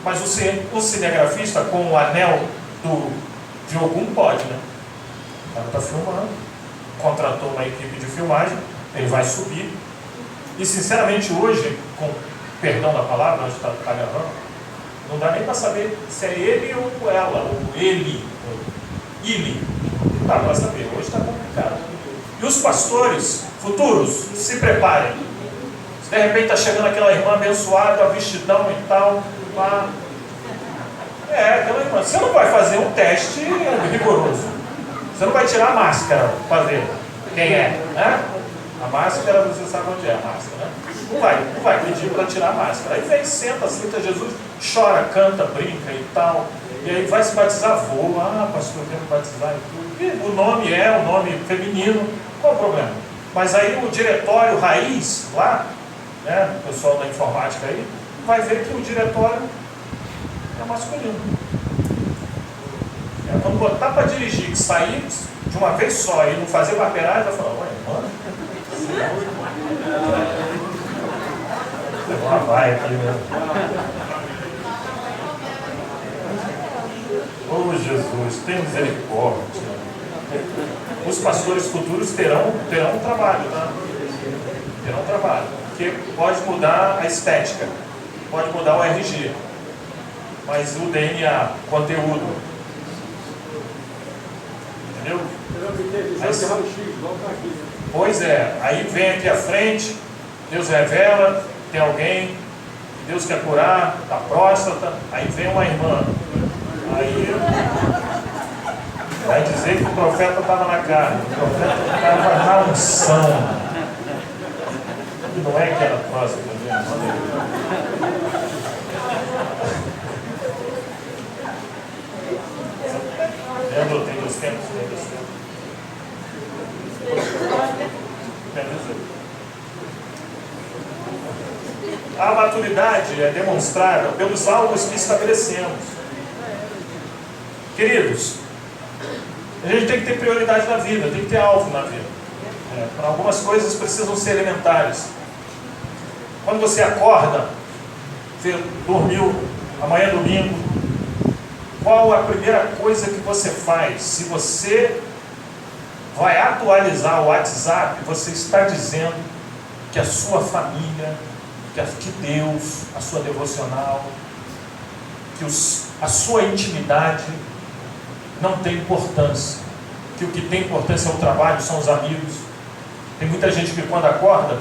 Mas o cinegrafista com o anel de Ogum pode, né? O cara está filmando, contratou uma equipe de filmagem, ele vai subir. E sinceramente hoje, com perdão da palavra, nós está gravando, não dá nem para saber se é ele ou ela, ou ele. Não dá para saber, hoje está complicado. E os pastores futuros, se preparem. Se de repente está chegando aquela irmã abençoada, vestidão e tal, lá. Aquela irmã. Você não vai fazer um teste rigoroso. Você não vai tirar a máscara para ver quem é, né? A máscara, você sabe onde é a máscara, né? Não vai pedir para tirar a máscara. Aí vem, senta, aceita Jesus, chora, canta, brinca e tal. E aí vai se batizar, voa. Pastor, eu quero batizar e tudo. E o nome é um nome feminino, qual o problema? Mas aí o diretório raiz, lá, né, o pessoal da informática aí, vai ver que o diretório é masculino. Quando botar para dirigir, que sair de uma vez só e não fazer papelagem, vai falar, ué, mano, levou uma vaia aqui mesmo. Oh Jesus, tem misericórdia. Os pastores futuros terão um trabalho, tá? Terão um trabalho, porque pode mudar a estética, pode mudar o RG, mas o DNA, conteúdo, entendeu? Pois é, aí vem aqui à frente, Deus revela, tem alguém, Deus quer curar da próstata, aí vem uma irmã, aí vai dizer que o profeta estava na carne, o profeta estava na unção, e não é que era próstata, gente. Lembra, tem dos tempos, A maturidade é demonstrada pelos alvos que estabelecemos. Queridos, a gente tem que ter prioridade na vida, tem que ter alvo na vida. Algumas coisas precisam ser elementares. Quando você acorda, você dormiu, amanhã é domingo, qual a primeira coisa que você faz? Se você vai atualizar o WhatsApp, você está dizendo que a sua família, que Deus, a sua devocional, que a sua intimidade não tem importância, que o que tem importância é o trabalho, são os amigos. Tem muita gente que quando acorda,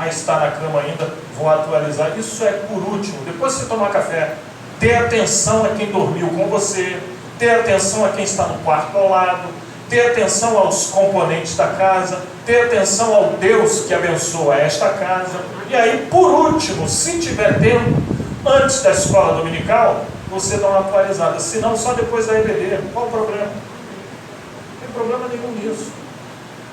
está na cama ainda, vou atualizar. Isso é por último, depois de você tomar café. Dê atenção a quem dormiu com você, dê atenção a quem está no quarto ao lado, dê atenção aos componentes da casa, dê atenção ao Deus que abençoa esta casa. E aí, por último, se tiver tempo, antes da escola dominical, você dá uma atualizada. Se não, só depois da EBD. Qual o problema? Não tem problema nenhum nisso.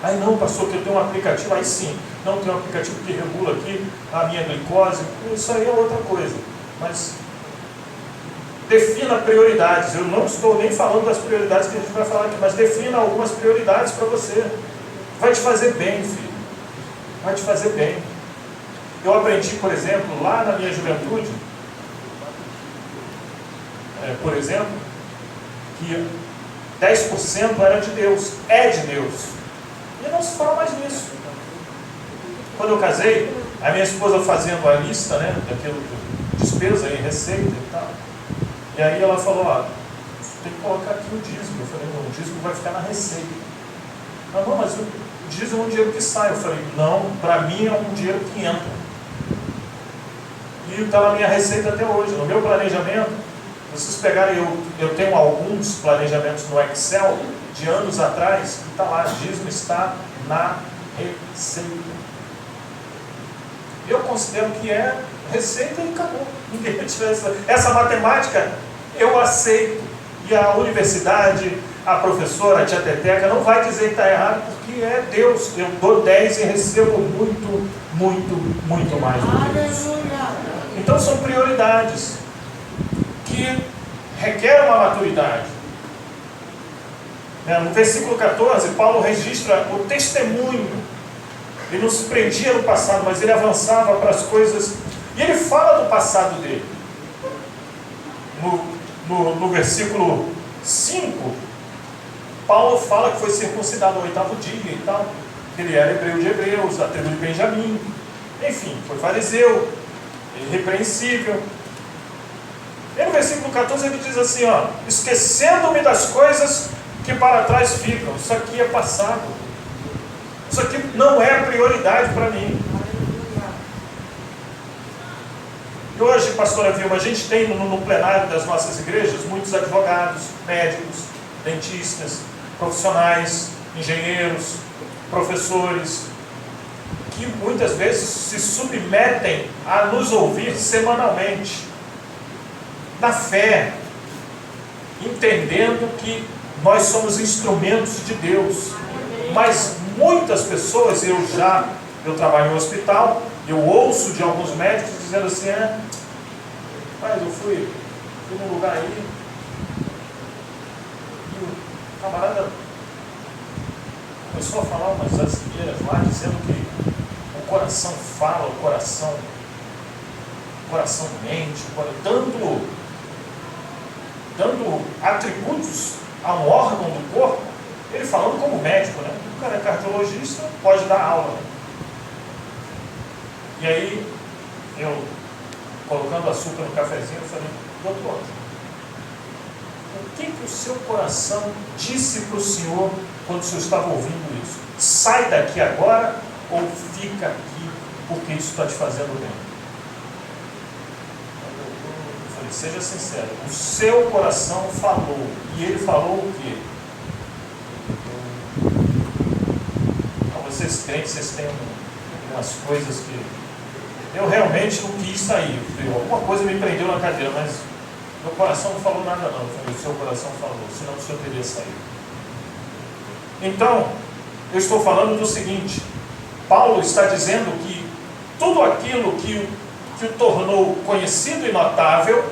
Aí não, pastor, que eu tenho um aplicativo. Aí sim, não tem um aplicativo que regula aqui a minha glicose. Isso aí é outra coisa. Mas defina prioridades. Eu não estou nem falando das prioridades que a gente vai falar aqui, mas defina algumas prioridades para você. Vai te fazer bem, filho. Vai te fazer bem. Eu aprendi, por exemplo, lá na minha juventude, por exemplo, que 10% era de Deus, é de Deus. E não se fala mais nisso. Quando eu casei, a minha esposa fazendo a lista, né, daquilo, despesa e receita e tal. E aí ela falou, você tem que colocar aqui o dízimo. Eu falei, não, o dízimo vai ficar na receita. Ela, não, mas o dízimo é um dinheiro que sai. Eu falei, não, para mim é um dinheiro que entra. E está na minha receita até hoje. No meu planejamento, vocês pegarem, eu tenho alguns planejamentos no Excel de anos atrás, que está lá, dízimo está na receita. Eu considero que é receita e acabou. Ninguém tivesse essa matemática, eu aceito. E a universidade, a professora, a tia Teteca, não vai dizer que está errado, porque é Deus. Eu dou 10 e recebo muito, muito, muito mais do que isso. Então são prioridades que requerem uma maturidade. No versículo 14, Paulo registra o testemunho. Ele não se prendia no passado, mas ele avançava para as coisas. E ele fala do passado dele. No versículo 5, Paulo fala que foi circuncidado ao 8º dia e tal. Ele era hebreu de hebreus, da tribo de Benjamim. Enfim, foi fariseu, irrepreensível. E no versículo 14 ele diz assim, esquecendo-me das coisas que para trás ficam. Isso aqui é passado. Isso aqui não é prioridade para mim. E hoje, pastora Vilma, a gente tem no plenário das nossas igrejas muitos advogados, médicos, dentistas, profissionais, engenheiros, professores, que muitas vezes se submetem a nos ouvir semanalmente, na fé, entendendo que nós somos instrumentos de Deus. Mas muitas pessoas, eu trabalho em um hospital, eu ouço de alguns médicos dizendo assim, mas eu fui num lugar aí, e o camarada começou a falar umas asneiras lá, dizendo que o coração fala, o coração mente, dando atributos a um órgão do corpo, ele falando como médico, né? O cara é cardiologista, pode dar aula. E aí, eu, colocando açúcar no cafezinho, eu falei, doutor, o que o seu coração disse para o senhor quando o senhor estava ouvindo isso? Sai daqui agora ou fica aqui porque isso está te fazendo bem? Eu falei, seja sincero, o seu coração falou. E ele falou o quê? Então, vocês crentes, vocês têm umas coisas que... Eu realmente não quis sair. Alguma coisa me prendeu na cadeira, mas meu coração não falou nada não. Eu falei, o seu coração falou, senão o senhor teria saído. Então, eu estou falando do seguinte, Paulo está dizendo que tudo aquilo que o tornou conhecido e notável,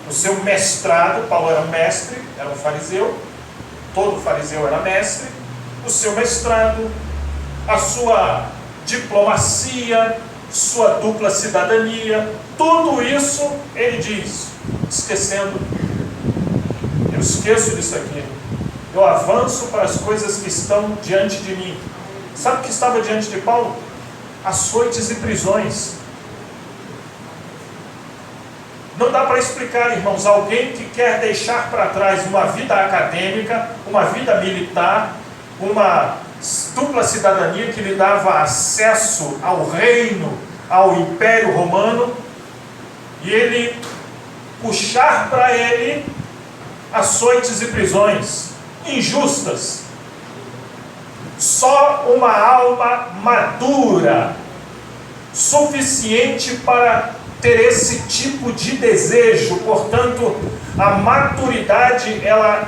o seu mestrado, Paulo era um mestre, era um fariseu, todo fariseu era mestre, o seu mestrado, a sua diplomacia, sua dupla cidadania, tudo isso, ele diz, esquecendo. Eu esqueço disso aqui. Eu avanço para as coisas que estão diante de mim. Sabe o que estava diante de Paulo? Açoites e prisões. Não dá para explicar, irmãos, alguém que quer deixar para trás uma vida acadêmica, uma vida militar, uma dupla cidadania que lhe dava acesso ao reino, ao Império Romano, e ele puxar para ele açoites e prisões injustas. Só uma alma madura, suficiente para ter esse tipo de desejo. Portanto, a maturidade, ela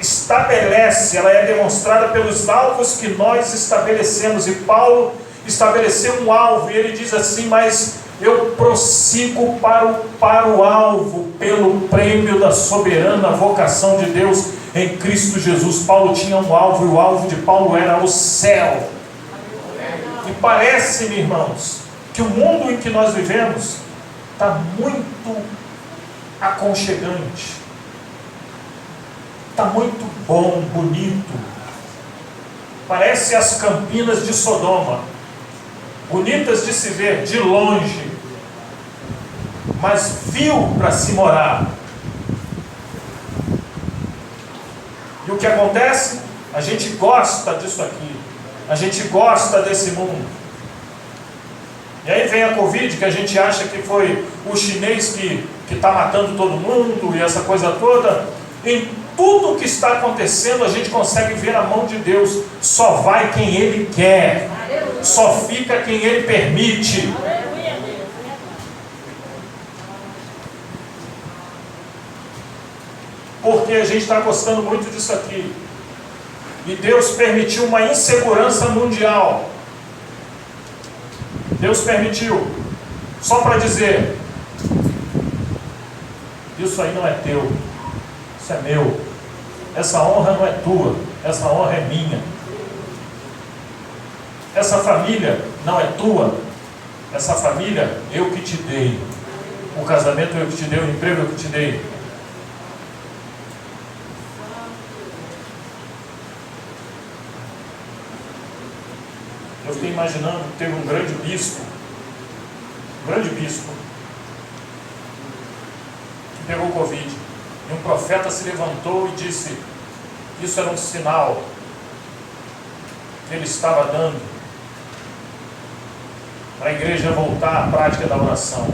estabelece, ela é demonstrada pelos alvos que nós estabelecemos. E Paulo estabeleceu um alvo, e ele diz assim: mas eu prossigo para o alvo, pelo prêmio da soberana vocação de Deus em Cristo Jesus. Paulo tinha um alvo, e o alvo de Paulo era o céu. E parece-me, irmãos, que o mundo em que nós vivemos está muito aconchegante, está muito bom, bonito. Parece as campinas de Sodoma, bonitas de se ver de longe, mas vil para se morar. E o que acontece? A gente gosta disso aqui, a gente gosta desse mundo. E aí vem a Covid, que a gente acha que foi o chinês que está matando todo mundo e essa coisa toda. Em tudo que está acontecendo, a gente consegue ver a mão de Deus. Só vai quem Ele quer, só fica quem Ele permite. Porque a gente está gostando muito disso aqui. E Deus permitiu uma insegurança mundial. Deus permitiu, só para dizer: isso aí não é teu, isso é meu. Essa honra não é tua, essa honra é minha. Essa família não é tua, essa família eu que te dei. O casamento eu que te dei, o emprego eu que te dei. Eu fiquei imaginando que teve um grande bispo, que pegou Covid, e um profeta se levantou e disse: isso era um sinal que ele estava dando para a igreja voltar à prática da oração.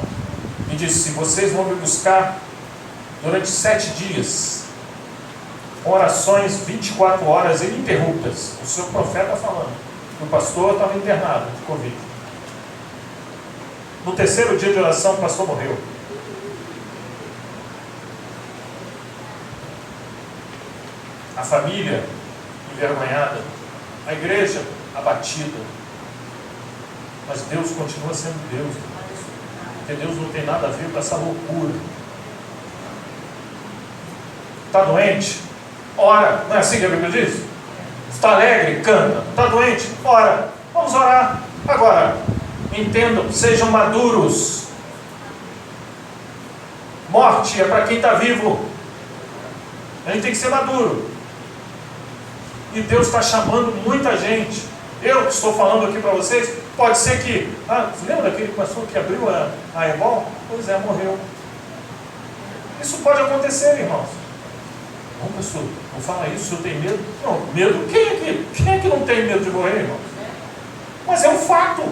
E disse: vocês vão me buscar durante 7 dias, orações 24 horas ininterruptas. O seu profeta falando. O pastor estava internado de Covid. No 3º dia de oração, o pastor morreu. A família envergonhada, a igreja abatida. Mas Deus continua sendo Deus. Porque Deus não tem nada a ver com essa loucura. Está doente? Ora. Não é assim que a Bíblia diz? Está alegre? Canta. Está doente? Ora. Vamos orar. Agora, entendam, sejam maduros. Morte é para quem está vivo. A gente tem que ser maduro. E Deus está chamando muita gente. Eu que estou falando aqui para vocês, pode ser que... você lembra daquele pastor que abriu a Ebol? Pois é, morreu. Isso pode acontecer, irmãos. Não, pastor, não fala isso, eu tenho medo. Não, medo? Quem é que não tem medo de morrer, irmão? Mas é um fato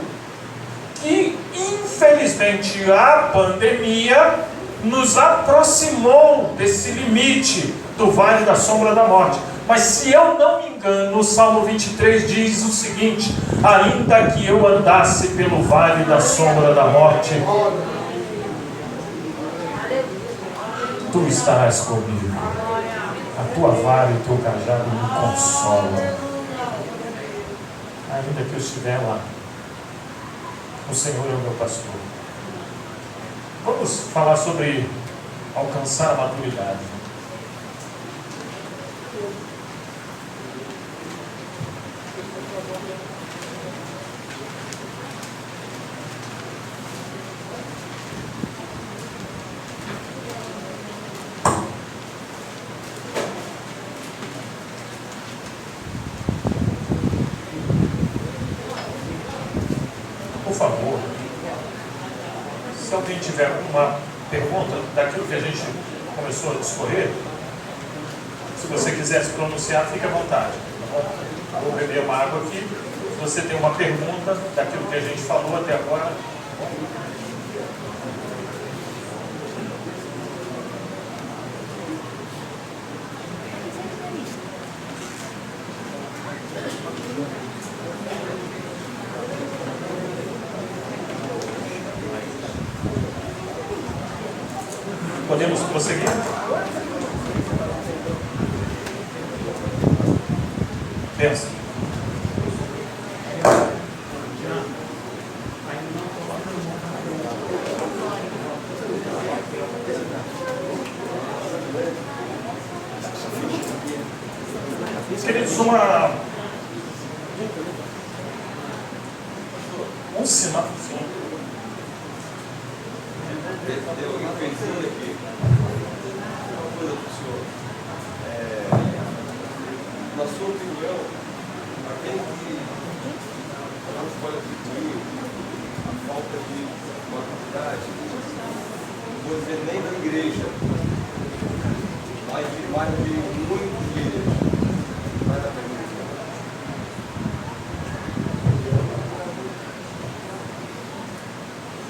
que, infelizmente, a pandemia nos aproximou desse limite do vale da sombra da morte. Mas se eu não me engano, o Salmo 23 diz o seguinte: ainda que eu andasse pelo vale da sombra da morte, tu estarás comigo. A tua vara e o teu cajado me consolam. Ainda que eu estiver lá, o Senhor é o meu pastor. Vamos falar sobre alcançar a maturidade. favor, se alguém tiver alguma pergunta daquilo que a gente começou a discorrer, se você quiser se pronunciar, fique à vontade. Tá bom? Vou beber uma água aqui. Se você tem uma pergunta daquilo que a gente falou até agora, podemos prosseguir? Pensa. Queridos, um sinal. Sim. Tem alguém pensando aqui, uma coisa para o senhor. Na sua opinião, a quem que não se pode atribuir a falta de maturidade, vou dizer, nem da igreja, mas de muitos líderes, vai dar para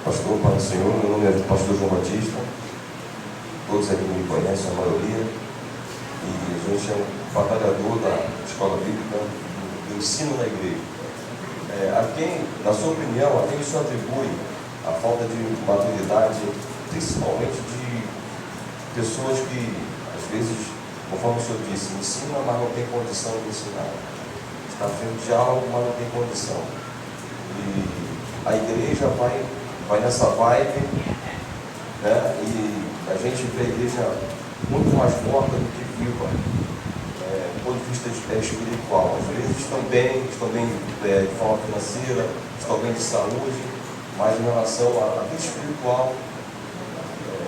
Pastor, para o Senhor, meu nome é Pastor João Batista, todos aqui me conhecem, a maioria, e a gente é um batalhador da escola bíblica, do ensino na igreja. A quem, na sua opinião, a quem isso atribui a falta de maturidade, principalmente de pessoas que, às vezes, conforme o senhor disse, ensina, mas não tem condição de ensinar. Está à frente de algo, mas não tem condição. E a igreja vai nessa vibe, né? E a gente vê a igreja muito mais morta do que viva, do ponto de vista espiritual. Às vezes estão bem de forma financeira, estão bem de saúde, mas em relação à vida espiritual,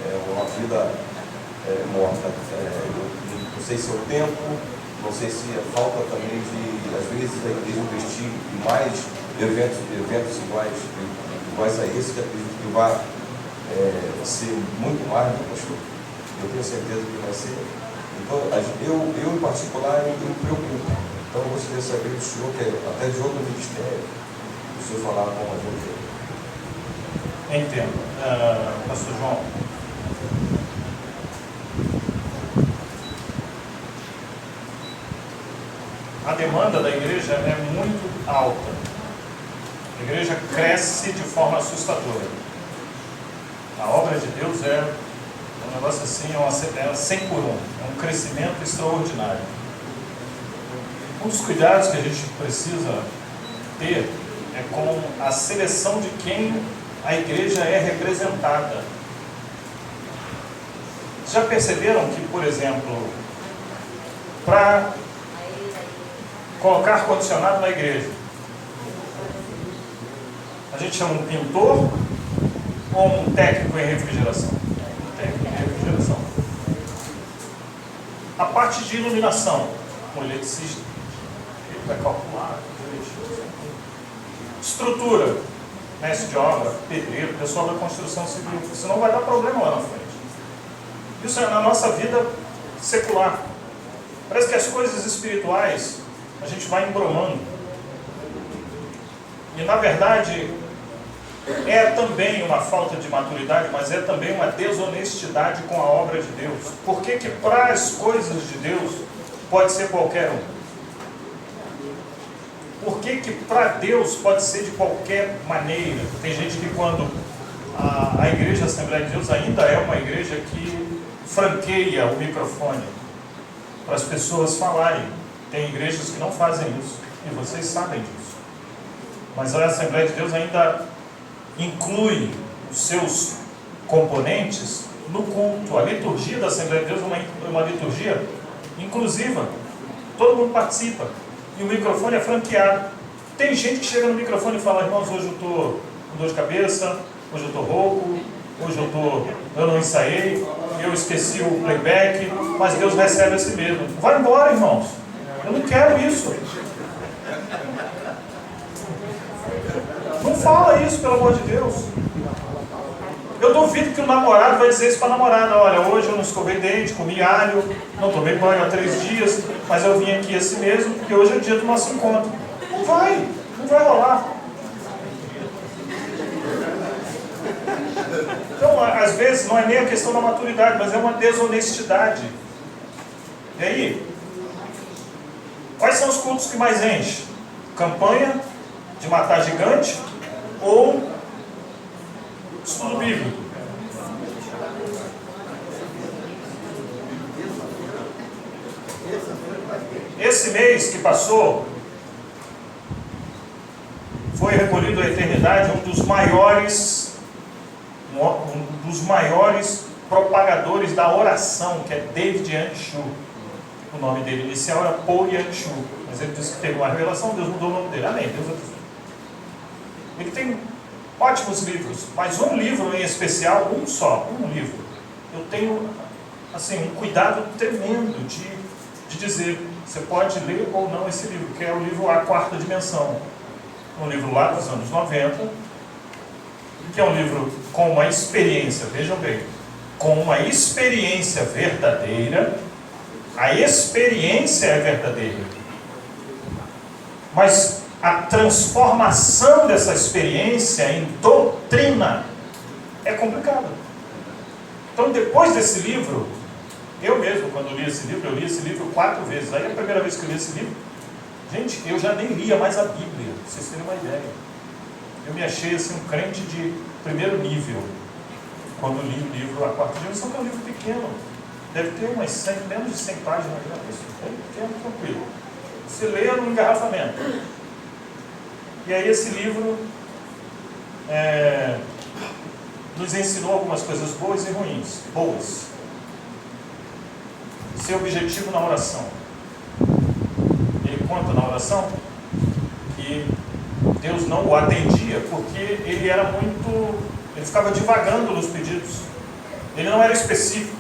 é uma vida morta. Não sei se é o tempo, não sei se é falta também de, às vezes, a igreja investir em mais eventos iguais a esse, que acredito que vai ser muito mais, né, pastor? Eu tenho certeza que vai ser. Então, eu em particular, eu me preocupo. Então, eu gostaria de saber do senhor, que é até de outro ministério, o senhor falar com a gente. Entendo. Pastor João. A demanda da igreja é muito alta. A igreja cresce de forma assustadora. A obra de Deus é um negócio assim, é 100 por 1. É um crescimento extraordinário. Um dos cuidados que a gente precisa ter é com a seleção de quem a igreja é representada. Já perceberam que, por exemplo, para colocar ar-condicionado na igreja, a gente chama um pintor ou um técnico em refrigeração? Um técnico em refrigeração. A parte de iluminação, um eletricista, ele vai calcular, estrutura, mestre de obra, pedreiro, pessoal da construção civil, senão vai dar problema lá na frente. Isso é na nossa vida secular. Parece que as coisas espirituais a gente vai embromando. E na verdade é também uma falta de maturidade, mas é também uma desonestidade com a obra de Deus. Por que que para as coisas de Deus pode ser qualquer um? Por que que para Deus pode ser de qualquer maneira? Tem gente que quando a Igreja Assembleia de Deus ainda é uma igreja que franqueia o microfone para as pessoas falarem. Tem igrejas que não fazem isso, e vocês sabem disso. Mas a Assembleia de Deus ainda inclui os seus componentes no culto. A liturgia da Assembleia de Deus é uma liturgia inclusiva. Todo mundo participa. E o microfone é franqueado. Tem gente que chega no microfone e fala: irmãos, hoje eu estou com dor de cabeça, hoje eu estou rouco, hoje eu não ensaiei, eu esqueci o playback, mas Deus recebe esse mesmo. Vai embora, irmãos. Eu não quero isso. Não fala isso, pelo amor de Deus. Eu duvido que o namorado vai dizer isso para a namorada: olha, hoje eu não escovei dente, comi alho, não tomei banho há 3 dias, mas eu vim aqui assim mesmo, porque hoje é o dia do nosso encontro. Não vai rolar. Então, às vezes, não é nem a questão da maturidade, mas é uma desonestidade. E aí? Quais são os cultos que mais enchem? Campanha de matar gigante ou estudo bíblico? Esse mês que passou, foi recolhido à eternidade um dos maiores propagadores da oração, que é David Yanshu. O nome dele inicial era Paul Yanshu, mas ele disse que teve uma revelação, Deus mudou o nome dele. Amém, Deus abençoe. Ele tem ótimos livros, mas um livro em especial, um livro, eu tenho assim, um cuidado tremendo de dizer: você pode ler ou não esse livro, que é o livro A Quarta Dimensão, um livro lá dos anos 90, que é um livro com uma experiência, vejam bem, com uma experiência verdadeira. A experiência é verdadeira, mas a transformação dessa experiência em doutrina é complicada. Então, depois desse livro, eu mesmo, quando li esse livro, eu li esse livro 4 vezes. Aí a primeira vez que eu li esse livro, gente, eu já nem lia mais a Bíblia, pra vocês terem uma ideia. Eu me achei assim um crente de primeiro nível quando li o livro A Quarta Dimensão, que é um livro pequeno. Deve ter umas 100, menos de 100 páginas, bem pequeno, tranquilo. Você lê no engarrafamento. E aí esse livro nos ensinou algumas coisas boas e ruins. Boas. Seu objetivo na oração. Ele conta na oração que Deus não o atendia porque ele era muito... ele ficava divagando nos pedidos. Ele não era específico.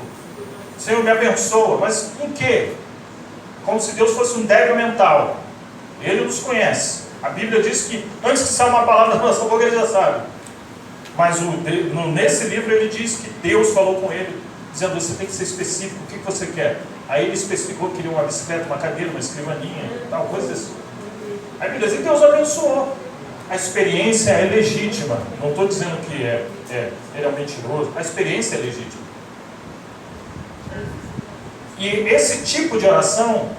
Senhor, me abençoa, mas em quê? Como se Deus fosse um débil mental. Ele nos conhece. A Bíblia diz que antes que saia uma palavra da nossa boca, ele já sabe. Mas nesse livro ele diz que Deus falou com ele, dizendo: você tem que ser específico, o que você quer? Aí ele especificou que queria uma bicicleta, uma cadeira, uma escrivaninha, tal, coisa assim. Aí a Bíblia diz que Deus abençoou. A experiência é legítima. Não estou dizendo que ele é um mentiroso. A experiência é legítima. E esse tipo de oração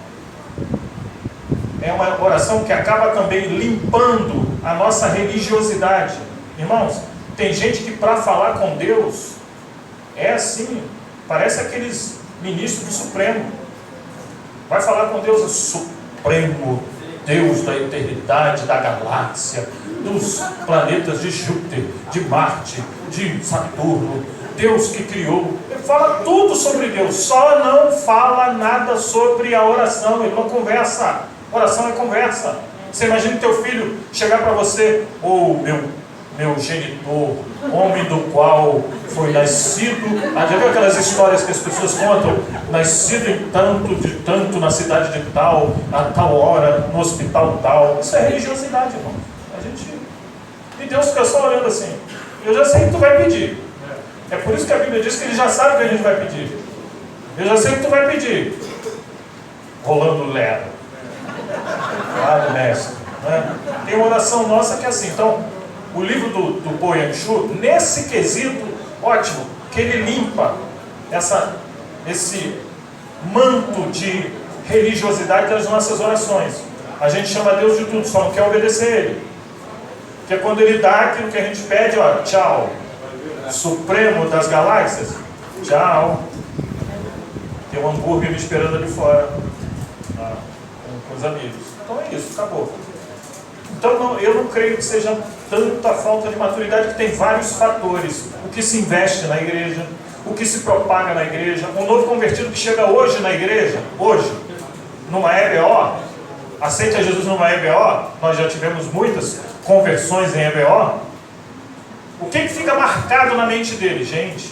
é uma oração que acaba também limpando a nossa religiosidade. Irmãos, tem gente que para falar com Deus é assim, parece aqueles ministros do Supremo. Vai falar com Deus, é Supremo, Deus da eternidade, da galáxia, dos planetas de Júpiter, de Marte, de Saturno, Deus que criou. Ele fala tudo sobre Deus, só não fala nada sobre a oração. Ele não conversa. Oração é conversa. Você imagina teu filho chegar para você: meu genitor, homem do qual foi nascido. Já viu aquelas histórias que as pessoas contam? Nascido em tanto na cidade de tal, a tal hora, no hospital tal. Isso é religiosidade, irmão. E Deus fica só olhando assim: eu já sei o que tu vai pedir. É por isso que a Bíblia diz que ele já sabe o que a gente vai pedir. Eu já sei o que tu vai pedir. Rolando lero. Claro, mestre. Né? Tem uma oração nossa que é assim. Então, o livro do Paul Yanshu, nesse quesito, ótimo, que ele limpa esse manto de religiosidade das nossas orações. A gente chama Deus de tudo, só não quer obedecer Ele. Porque quando Ele dá aquilo que a gente pede, ó, tchau. Supremo das galáxias, tchau. Tem um hambúrguer me esperando ali fora, com os amigos. Então é isso, acabou. Então eu não creio que seja tanta falta de maturidade, que tem vários fatores. O que se investe na igreja, o que se propaga na igreja. Um novo convertido que chega hoje na igreja, hoje, numa EBO, aceita Jesus numa EBO, nós já tivemos muitas conversões em EBO. O que fica marcado na mente dele? Gente,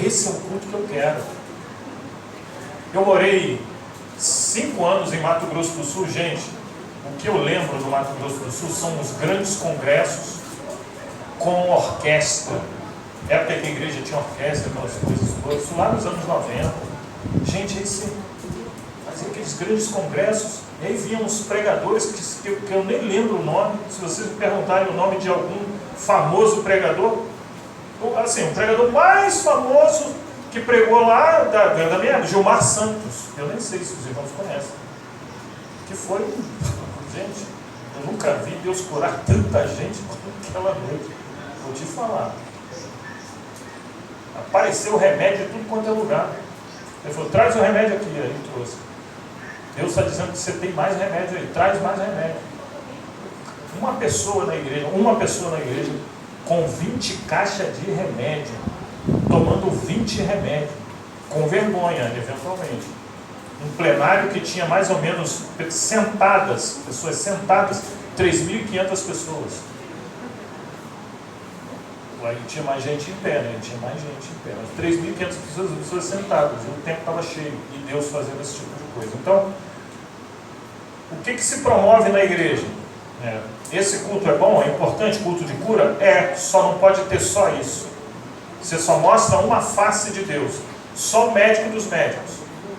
esse é o culto que eu quero. Eu morei 5 anos em Mato Grosso do Sul, gente. O que eu lembro do Mato Grosso do Sul são os grandes congressos com orquestra. Época que a igreja tinha orquestra, aquelas coisas todas, isso lá nos anos 90. Gente, aí você fazia aqueles grandes congressos, e aí vinham uns pregadores que eu nem lembro o nome. Se vocês me perguntarem o nome de algum famoso pregador, assim, o pregador mais famoso que pregou lá da minha época, Gilmar Santos, eu nem sei se os irmãos conhecem, que foi, gente, eu nunca vi Deus curar tanta gente como aquela noite, vou te falar. Apareceu remédio em tudo quanto é lugar. Ele falou, traz o remédio aqui, aí ele trouxe. Deus está dizendo que você tem mais remédio aí, traz mais remédio. Uma pessoa na igreja com 20 caixas de remédio, tomando 20 remédios, com vergonha, eventualmente. Um plenário que tinha mais ou menos pessoas sentadas, 3.500 pessoas. Aí tinha mais gente em pé, né? Tinha mais gente em pé. Mas 3.500 pessoas sentadas, e o tempo estava cheio, e Deus fazendo esse tipo de coisa. Então, o que se promove na igreja? Esse culto é bom, é importante, culto de cura? Só não pode ter só isso. Você só mostra uma face de Deus, só o médico dos médicos.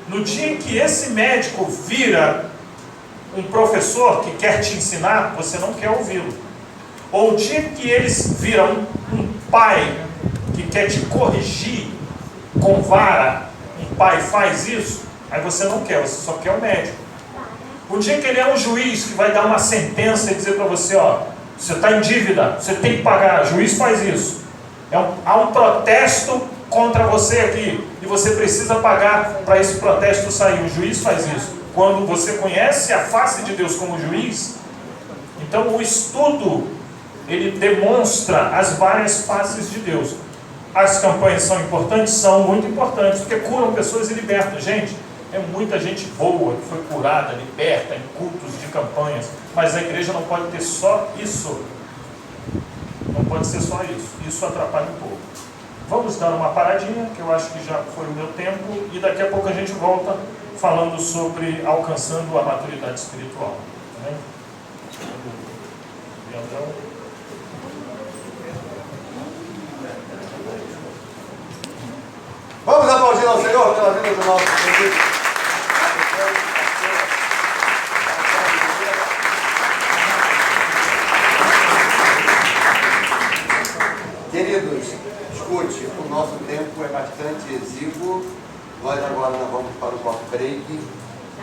No dia em que esse médico vira um professor que quer te ensinar, você não quer ouvi-lo. Ou o dia que eles viram um pai que quer te corrigir com vara, um pai faz isso, aí você não quer, você só quer o médico. O dia que ele é um juiz que vai dar uma sentença e dizer para você, você está em dívida, você tem que pagar, o juiz faz isso. Há um protesto contra você aqui, e você precisa pagar para esse protesto sair, o juiz faz isso. Quando você conhece a face de Deus como juiz, então o estudo, ele demonstra as várias faces de Deus. As campanhas são importantes? São muito importantes, porque curam pessoas e libertam. Gente, é muita gente boa que foi curada, liberta, em cultos de campanhas, mas a igreja não pode ter só isso. Não pode ser só isso. Isso atrapalha um pouco. Vamos dar uma paradinha, que eu acho que já foi o meu tempo, e daqui a pouco a gente volta falando sobre alcançando a maturidade espiritual. Né? Vamos aplaudir ao Senhor pela vida do nosso Senhor. Queridos, escute, o nosso tempo é bastante exíguo. Nós agora vamos para o coffee break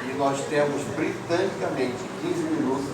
e nós temos britanicamente 15 minutos